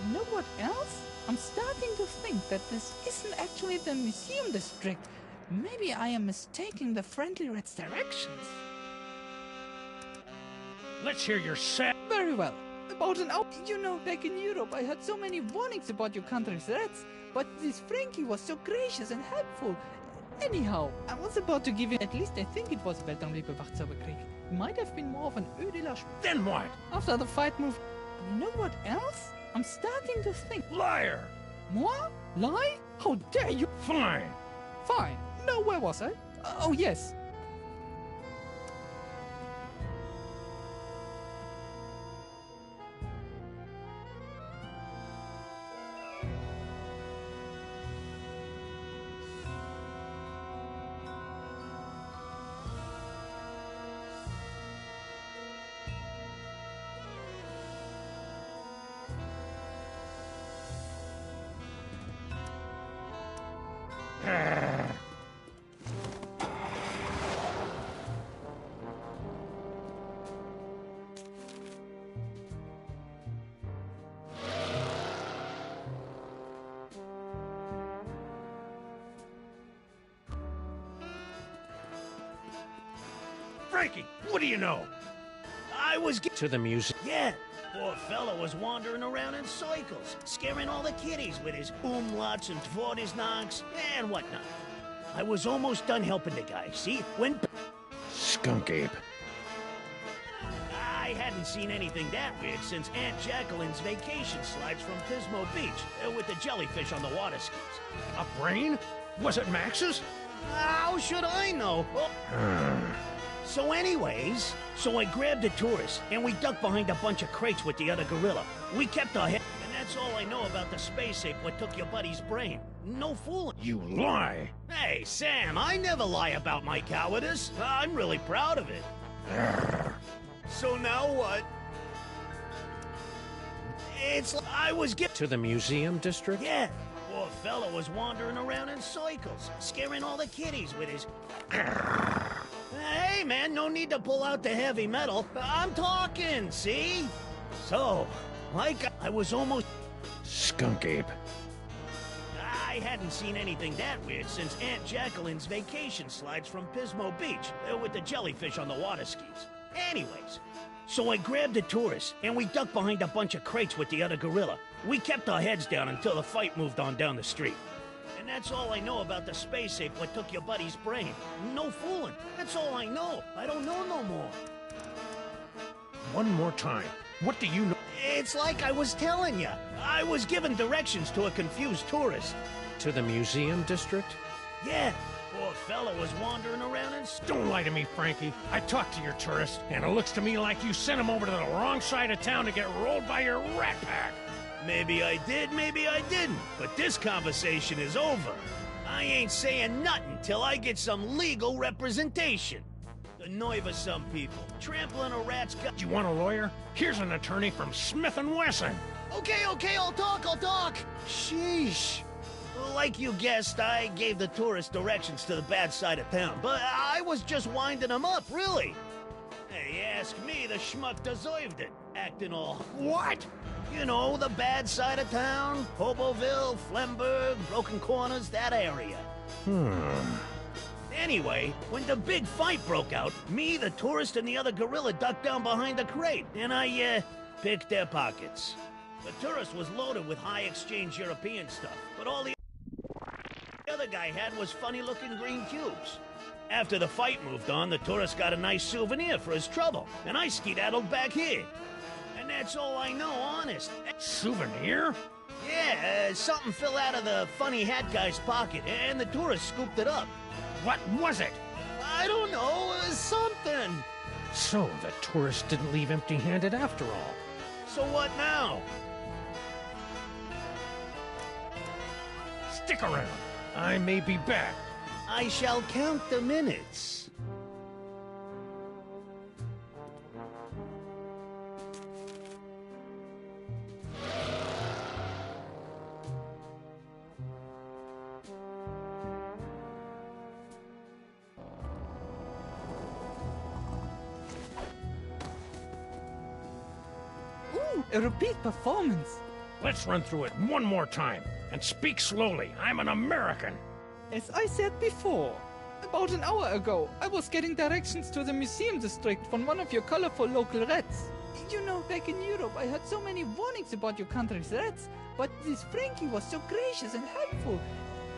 You know what else? I'm starting to think that this isn't actually the museum district. Maybe I am mistaking the Friendly Red's directions. Let's hear your sad... Very well. About an hour... back in Europe, I had so many warnings about your country's threats, but this Frankie was so gracious and helpful. Anyhow, I was about to give him... At least I think it was Weltraumliebe Wachzauberkrieg. Might have been more of an ödeler... Then what? After the fight moved... You know what else? I'm starting to think... Liar! Moi? Lie? How dare you? Fine. Fine. No, where was I? Oh, yes. Frankie, what do you know? I was to the music. Yeah. Poor fella was wandering around in circles, scaring all the kiddies with his umlauts and Tvornisnacks and whatnot. I was almost done helping the guy, see? When... Skunk ape. I hadn't seen anything that weird since Aunt Jacqueline's vacation slides from Pismo Beach with the jellyfish on the water skis. A brain? Was it Max's? How should I know? Oh. So anyways, I grabbed the tourist, and we ducked behind a bunch of crates with the other gorilla. We kept our head, and that's all I know about the space ape what took your buddy's brain. No fooling. You lie! Hey, Sam, I never lie about my cowardice. I'm really proud of it. So now what? It's like I was To the museum district? Yeah. Poor fella was wandering around in circles, scaring all the kiddies with his... Hey, man, no need to pull out the heavy metal. I'm talking, see? So, like, I was almost... Skunk ape. I hadn't seen anything that weird since Aunt Jacqueline's vacation slides from Pismo Beach with the jellyfish on the water skis. Anyways, so I grabbed the tourist, and we ducked behind a bunch of crates with the other gorilla. We kept our heads down until the fight moved on down the street. And that's all I know about the space ape what took your buddy's brain. No fooling. That's all I know. I don't know no more. One more time. What do you know? It's like I was telling you. I was given directions to a confused tourist. To the museum district? Yeah. Poor fella was wandering around in... Don't lie to me, Frankie. I talked to your tourist, and it looks to me like you sent him over to the wrong side of town to get rolled by your rat pack. Maybe I did, maybe I didn't. But this conversation is over. I ain't saying nothing till I get some legal representation. The nerve of some people. Trampling a rat's gut. Do you want a lawyer? Here's an attorney from Smith & Wesson. Okay, I'll talk. Sheesh. Like you guessed, I gave the tourist directions to the bad side of town. But I was just winding him up, really. Hey, ask me, the schmuck deserved it. Acting all... What? You know, the bad side of town. Hoboville, Flemberg, Broken Corners, that area. Anyway, when the big fight broke out, me, the tourist, and the other gorilla ducked down behind the crate, and I, picked their pockets. The tourist was loaded with high-exchange European stuff, but all the other guy had was funny-looking green cubes. After the fight moved on, the tourist got a nice souvenir for his trouble, and I skedaddled back here. And that's all I know, honest. Souvenir? Yeah, something fell out of the funny hat guy's pocket, and the tourist scooped it up. What was it? I don't know, something. So the tourist didn't leave empty-handed after all. So what now? Stick around. I may be back. I shall count the minutes. Ooh, a repeat performance. Let's run through it one more time. And speak slowly. I'm an American. As I said before, about an hour ago, I was getting directions to the museum district from one of your colorful local rats. You know, back in Europe, I heard so many warnings about your country's rats, but this Frankie was so gracious and helpful.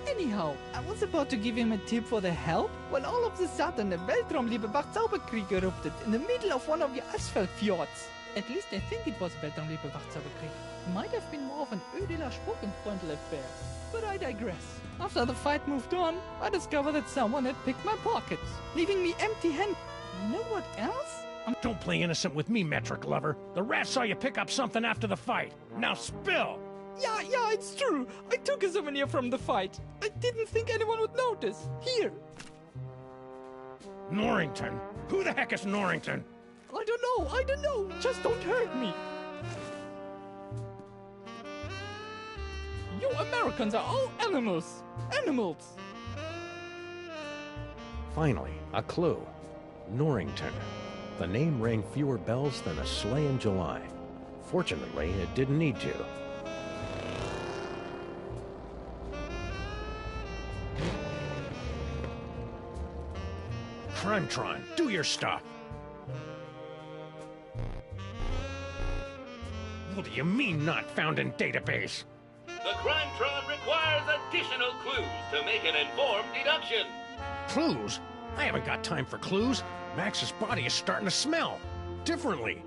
Anyhow, I was about to give him a tip for the help when all of a sudden a Weltraumliebe Wachzauberkrieg erupted in the middle of one of your asphalt fjords. At least I think it was Weltraumliebe Wachzauberkrieg. Might have been more of an Ödeler Spokenfreundl affair, but I digress. After the fight moved on, I discovered that someone had picked my pockets, leaving me empty-handed. You know what else? Don't play innocent with me, metric lover. The rat saw you pick up something after the fight. Now spill! Yeah, it's true. I took a souvenir from the fight. I didn't think anyone would notice. Here. Norrington? Who the heck is Norrington? I don't know. Just don't hurt me. You Americans are all animals. Finally, a clue. Norrington. The name rang fewer bells than a sleigh in July. Fortunately, it didn't need to. Crimetron, do your stuff. What do you mean not found in database? The Crimetron requires additional clues to make an informed deduction. Clues? I haven't got time for clues. Max's body is starting to smell differently.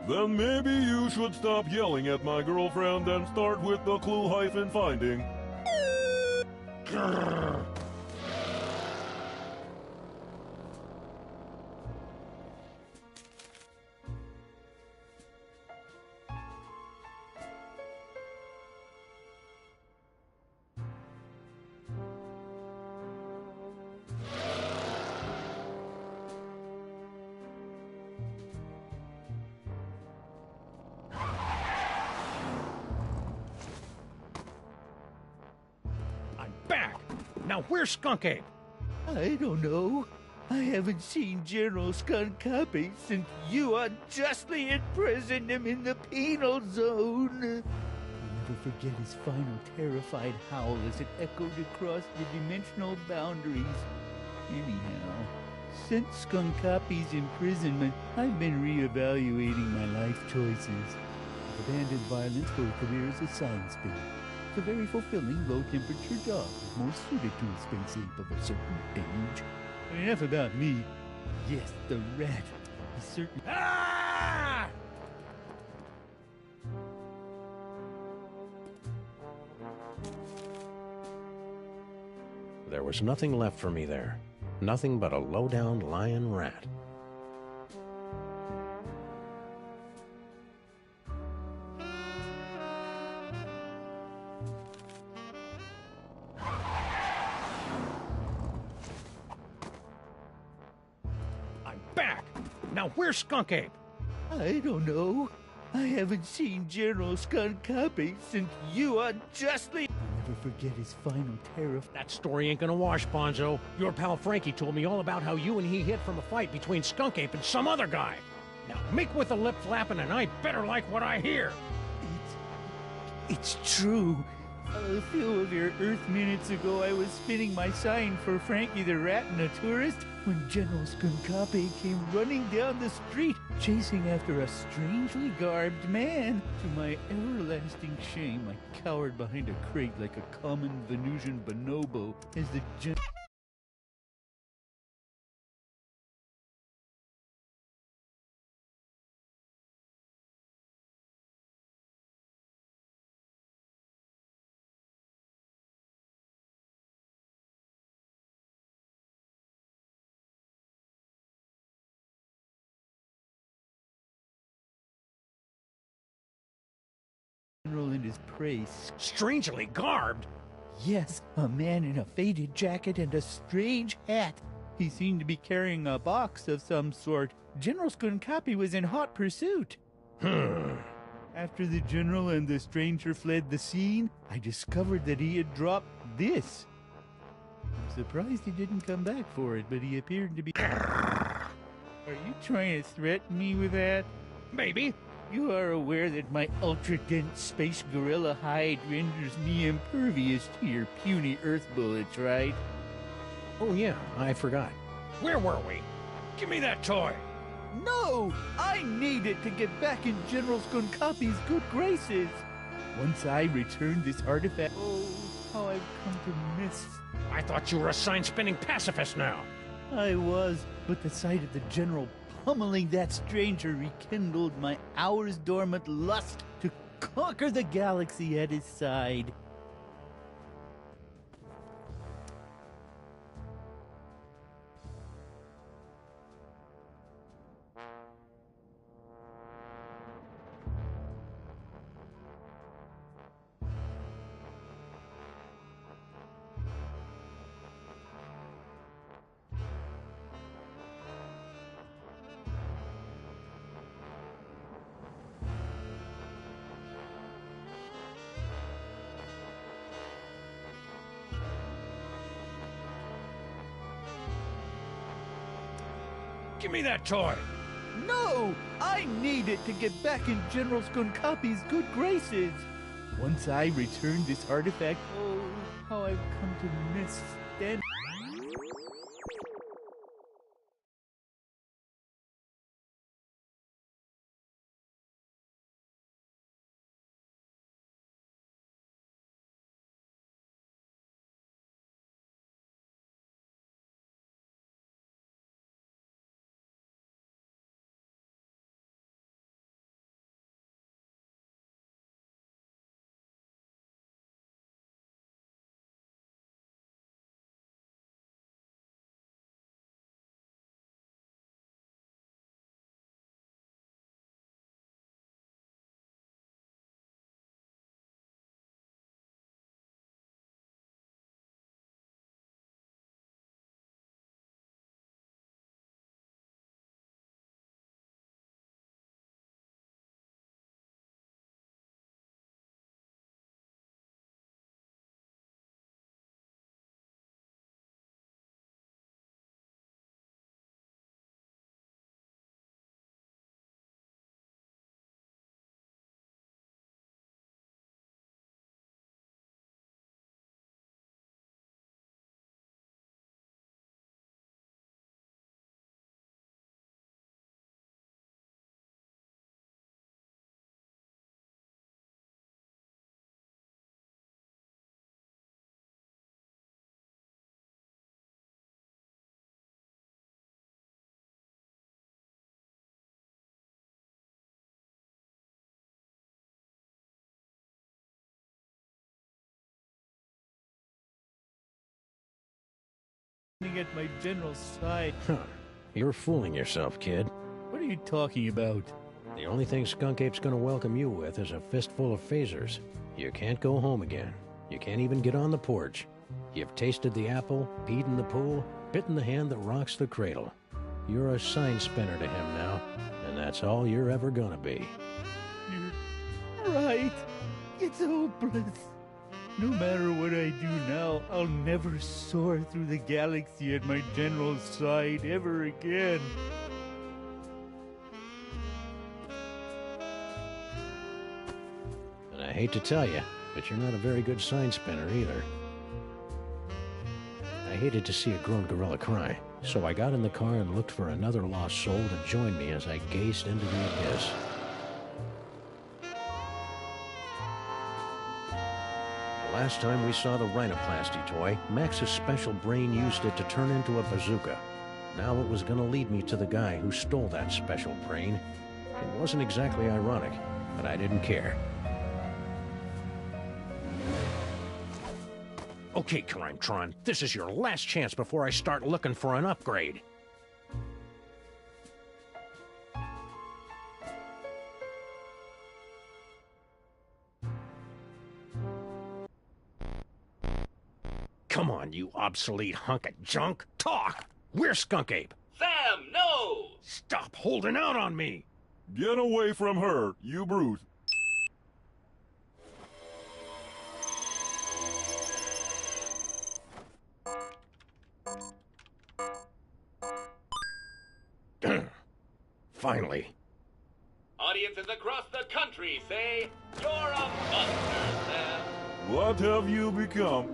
Then maybe you should stop yelling at my girlfriend and start with the clue-finding. Grrr. Now, where's Skunk Ape? I don't know. I haven't seen General Skunkapi since you unjustly imprisoned him in the penal zone. I'll never forget his final terrified howl as it echoed across the dimensional boundaries. Anyhow, since Skunkapi's imprisonment, I've been reevaluating my life choices. I've abandoned violence for a career as a science bear. It's a very fulfilling, low-temperature job, more suited to a space ape of a certain age. Enough about me. Yes, the rat. He certainly... Ah! There was nothing left for me there. Nothing but a low-down lion rat. I'm back! Now, where's Skunk Ape? I don't know. I haven't seen General Skunkapi since you unjustly... I'll never forget his final terror. That story ain't gonna wash, Bonzo. Your pal Frankie told me all about how you and he hid from a fight between Skunk Ape and some other guy. Now, make with the lip flapping and I better like what I hear. It's true. A few of your Earth minutes ago, I was spinning my sign for Frankie the Rat and a tourist when General Skunkapi came running down the street, chasing after a strangely garbed man. To my everlasting shame, I cowered behind a crate like a common Venusian bonobo as the general and his prey. Strangely garbed? Yes, a man in a faded jacket and a strange hat. He seemed to be carrying a box of some sort. General Skunkapi was in hot pursuit. After the general and the stranger fled the scene, I discovered that he had dropped this. I'm surprised he didn't come back for it, but he appeared to be... Are you trying to threaten me with that? Maybe. You are aware that my ultra-dense space gorilla hide renders me impervious to your puny Earth bullets, right? Oh yeah, I forgot. Where were we? Give me that toy. No! I need it to get back in General Skunkapi's good graces. Once I return this artifact... Oh, how I've come to miss... I thought you were a sign-spinning pacifist now. I was, but the sight of the general pummeling that stranger rekindled my hours-dormant lust to conquer the galaxy at his side. Give me that toy. No! I need it to get back in General Skunkapi's good graces. Once I return this artifact... Oh, how I've come to miss standing... at my general's side. Huh. You're fooling yourself, kid. What are you talking about? The only thing Skunk Ape's gonna welcome you with is a fistful of phasers. You can't go home again. You can't even get on the porch. You've tasted the apple, peed in the pool, bitten the hand that rocks the cradle. You're a sign spinner to him now, and that's all you're ever gonna be. You're right. It's hopeless. No matter what I do now, I'll never soar through the galaxy at my general's side ever again. And I hate to tell you, but you're not a very good sign spinner either. I hated to see a grown gorilla cry, so I got in the car and looked for another lost soul to join me as I gazed into the abyss. The last time we saw the rhinoplasty toy, Max's special brain used it to turn into a bazooka. Now it was going to lead me to the guy who stole that special brain. It wasn't exactly ironic, but I didn't care. Okay, Crimetron, this is your last chance before I start looking for an upgrade. Come on, you obsolete hunk of junk. Talk! Where's Skunk Ape? Sam, no! Stop holding out on me! Get away from her, you brute. Finally. Audiences across the country say, you're a buster, Sam. What have you become?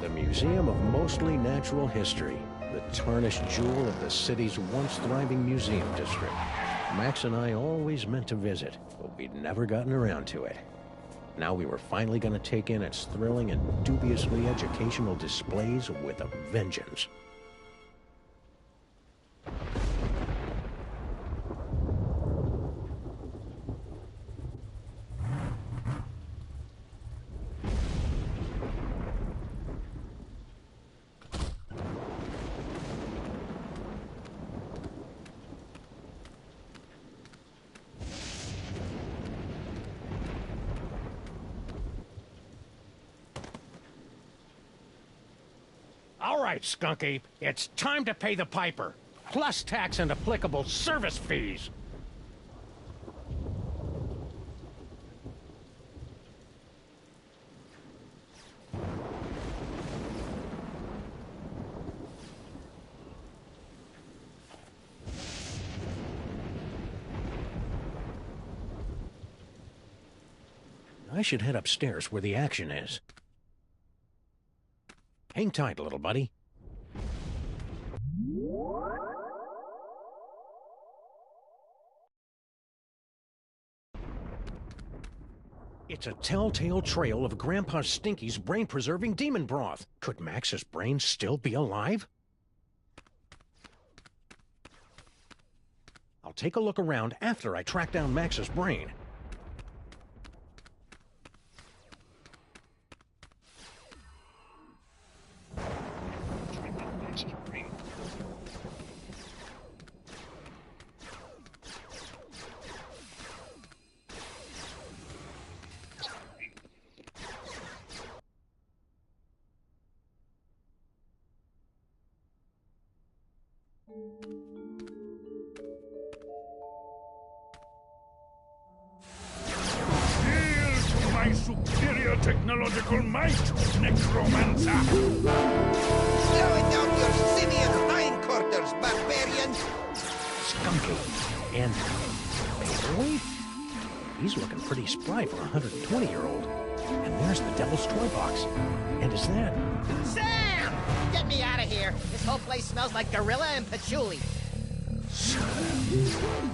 The Museum of Mostly Natural History, the tarnished jewel of the city's once thriving museum district. Max and I always meant to visit, but we'd never gotten around to it. Now we were finally going to take in its thrilling and dubiously educational displays with a vengeance. All right, Skunk Ape, it's time to pay the piper, plus tax and applicable service fees. I should head upstairs where the action is. Hang tight, little buddy. It's a telltale trail of Grandpa Stinky's brain-preserving demon broth. Could Max's brain still be alive? I'll take a look around after I track down Max's brain. My superior technological might, Necromancer! Slow it down your simian hindquarters, barbarian! Skunky and boy? He's looking pretty spry for a 120-year-old. And there's the Devil's Toy Box. And is that... Sam! Get me out of here! This whole place smells like gorilla and patchouli.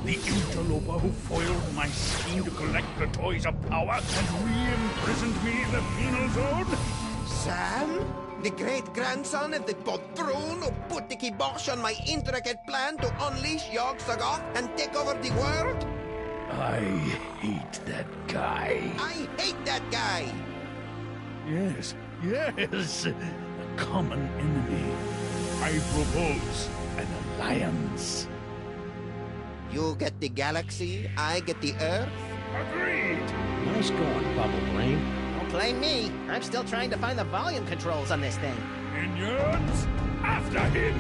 The interloper who foiled my scheme to collect the Toys of Power and re-imprisoned me in the penal zone? Sam? The great-grandson of the patron who put the kibosh on my intricate plan to unleash Yog-Sothoth and take over the world? I hate that guy. I hate that guy! Yes. A common enemy. I propose an alliance. You get the galaxy, I get the Earth? Agreed! Nice going, Bubble Brain. Don't blame me. I'm still trying to find the volume controls on this thing. Minions, after him!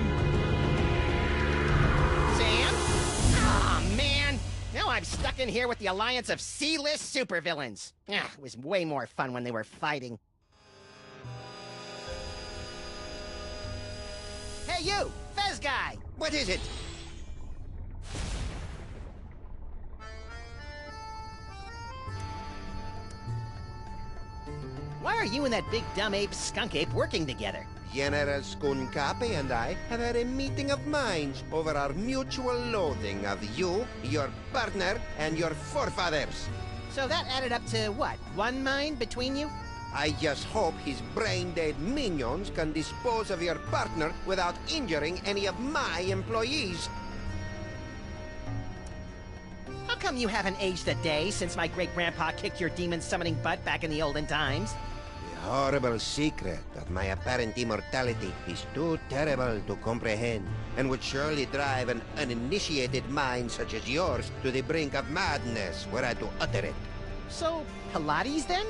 Sam? Aw, man! Now I'm stuck in here with the alliance of C-list supervillains. Ah, it was way more fun when they were fighting. Hey, you! Fez guy! What is it? Why are you and that big dumb ape skunk ape working together? General Skunkapi and I have had a meeting of minds over our mutual loathing of you, your partner, and your forefathers. So that added up to what? One mind between you? I just hope his brain-dead minions can dispose of your partner without injuring any of my employees. How come you haven't aged a day since my great-grandpa kicked your demon-summoning butt back in the olden times? The horrible secret of my apparent immortality is too terrible to comprehend, and would surely drive an uninitiated mind such as yours to the brink of madness were I to utter it. So, Pilates then?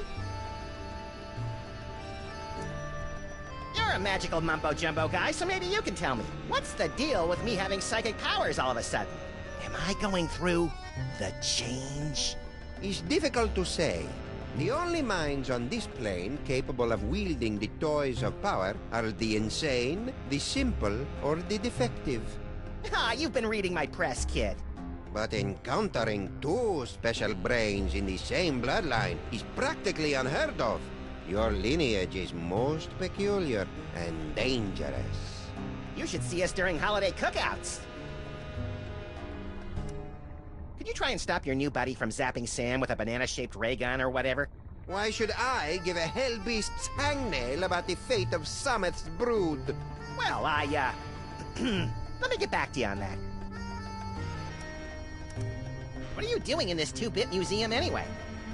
You're a magical mumbo-jumbo guy, so maybe you can tell me. What's the deal with me having psychic powers all of a sudden? Am I going through the change? It's difficult to say. The only minds on this plane capable of wielding the toys of power are the insane, the simple, or the defective. Ah, you've been reading my press, kid. But encountering two special brains in the same bloodline is practically unheard of. Your lineage is most peculiar and dangerous. You should see us during holiday cookouts. Could you try and stop your new buddy from zapping Sam with a banana-shaped ray gun or whatever? Why should I give a hellbeast's hangnail about the fate of Sameth's brood? Well, let me get back to you on that. What are you doing in this 2-bit museum anyway?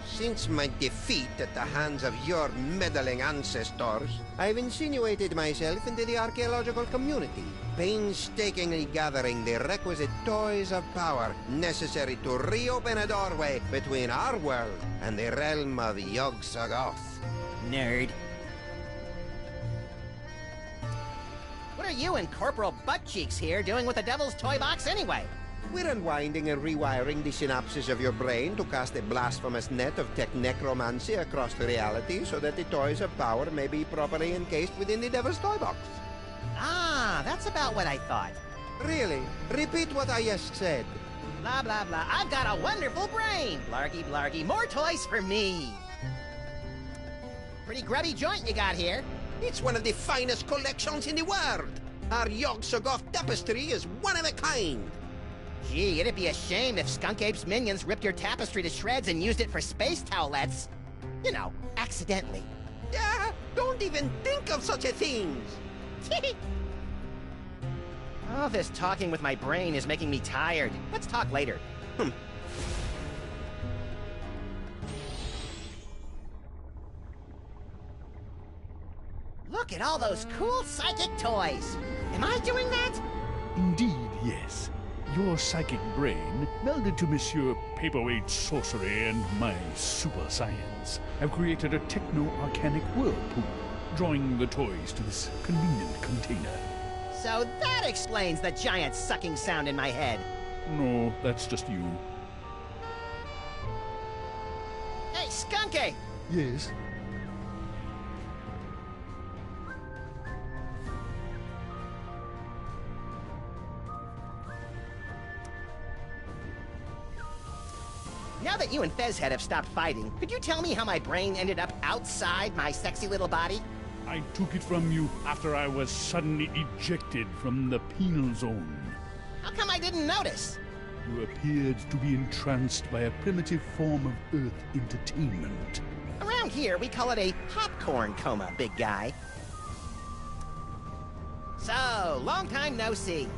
Since my defeat at the hands of your meddling ancestors, I've insinuated myself into the archaeological community, painstakingly gathering the requisite toys of power necessary to reopen a doorway between our world and the realm of Yog-Sothoth. Nerd. What are you and Corporal Buttcheeks here doing with the Devil's Toy Box anyway? We're unwinding and rewiring the synapses of your brain to cast a blasphemous net of tech necromancy across reality so that the toys of power may be properly encased within the Devil's Toy Box. Ah, that's about what I thought. Really? Repeat what I just said. Blah, blah, blah. I've got a wonderful brain! Blargy, blargy. More toys for me! Pretty grubby joint you got here. It's one of the finest collections in the world. Our Yog-Sothoth tapestry is one of a kind. Gee, it'd be a shame if Skunk Ape's minions ripped your tapestry to shreds and used it for space towelettes. You know, accidentally. Yeah, don't even think of such a thing. All this talking with my brain is making me tired. Let's talk later. Look at all those cool psychic toys. Am I doing that? Indeed, yes. Your psychic brain, melded to Monsieur Paperweight Sorcery and my super science, have created a techno-arcanic whirlpool, drawing the toys to this convenient container. So that explains the giant sucking sound in my head. No, that's just you. Hey, Skunky! Yes? Now that you and Fezhead have stopped fighting, could you tell me how my brain ended up outside my sexy little body? I took it from you after I was suddenly ejected from the penal zone. How come I didn't notice? You appeared to be entranced by a primitive form of Earth entertainment. Around here, we call it a popcorn coma, big guy. So, long time no see.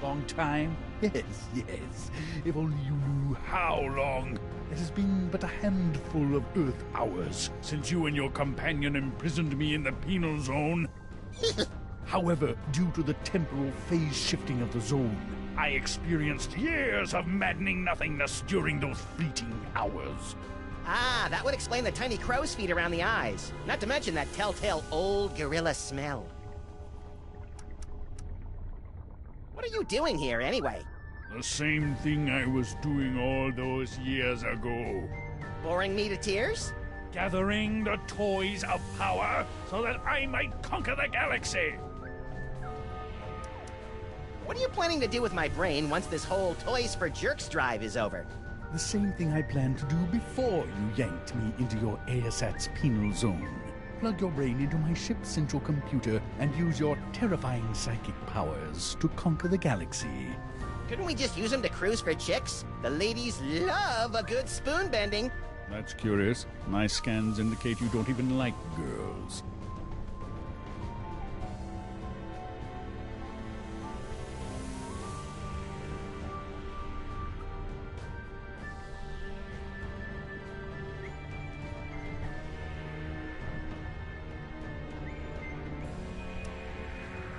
Long time? Yes, yes. If only you knew how long. It has been but a handful of Earth hours since you and your companion imprisoned me in the penal zone. However, due to the temporal phase shifting of the zone, I experienced years of maddening nothingness during those fleeting hours. Ah, that would explain the tiny crow's feet around the eyes. Not to mention that telltale old gorilla smell. What are you doing here, anyway? The same thing I was doing all those years ago. Boring me to tears? Gathering the toys of power so that I might conquer the galaxy. What are you planning to do with my brain once this whole Toys for Jerks drive is over? The same thing I planned to do before you yanked me into your ASAT's penal zone. Plug your brain into my ship's central computer and use your terrifying psychic powers to conquer the galaxy. Couldn't we just use them to cruise for chicks? The ladies love a good spoon bending. That's curious. My scans indicate you don't even like girls.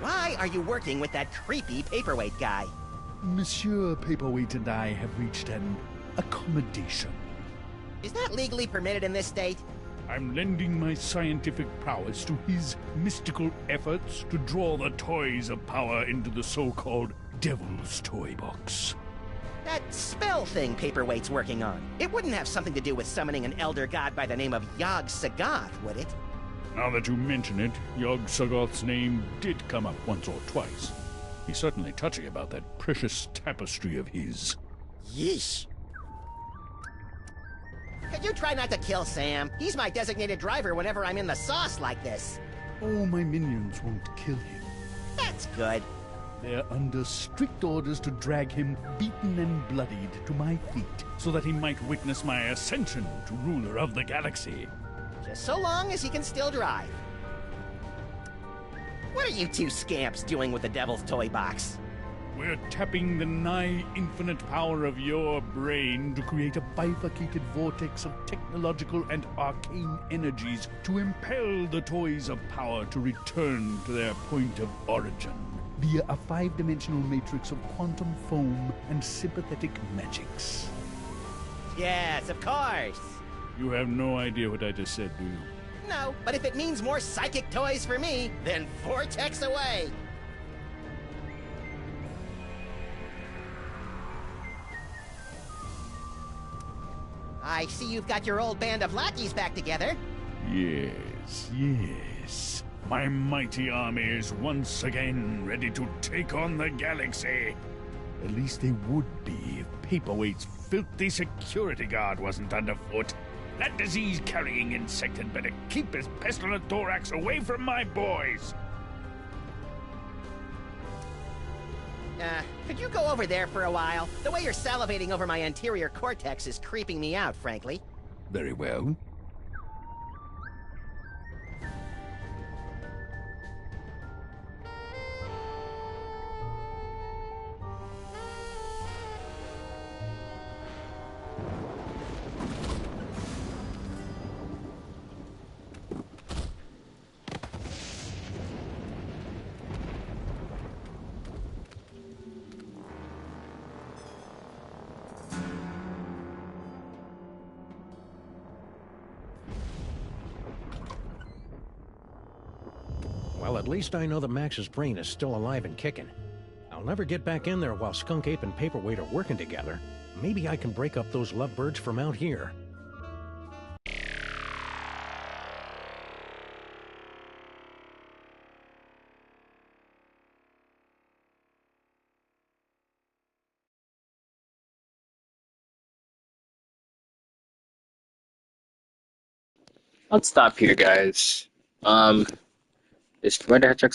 Why are you working with that creepy paperweight guy? Monsieur Paperweight and I have reached an accommodation. Is that legally permitted in this state? I'm lending my scientific prowess to his mystical efforts to draw the toys of power into the so-called Devil's Toy Box. That spell thing Paperweight's working on. It wouldn't have something to do with summoning an elder god by the name of Yog-Sagoth, would it? Now that you mention it, Yog-Sagoth's name did come up once or twice. He's certainly touchy about that precious tapestry of his. Yeesh. Could you try not to kill Sam? He's my designated driver whenever I'm in the sauce like this. Oh, my minions won't kill him. That's good. They're under strict orders to drag him beaten and bloodied to my feet, so that he might witness my ascension to ruler of the galaxy. Just so long as he can still drive. What are you two scamps doing with the Devil's Toy Box? We're tapping the nigh-infinite power of your brain to create a bifurcated vortex of technological and arcane energies to impel the toys of power to return to their point of origin via a 5-dimensional matrix of quantum foam and sympathetic magics. Yes, of course. You have no idea what I just said, do you? No, but if it means more psychic toys for me, then vortex away. I see you've got your old band of lackeys back together. Yes, yes. My mighty army is once again ready to take on the galaxy. At least they would be if Paperweight's filthy security guard wasn't underfoot. That disease-carrying insect had better keep his pestilent thorax away from my boys. Could you go over there for a while? The way you're salivating over my anterior cortex is creeping me out, frankly. Very well. Well, at least I know that Max's brain is still alive and kicking. I'll never get back in there while Skunk Ape and Paperweight are working together. Maybe I can break up those lovebirds from out here. Let's stop here, guys. Is Red Hedgehog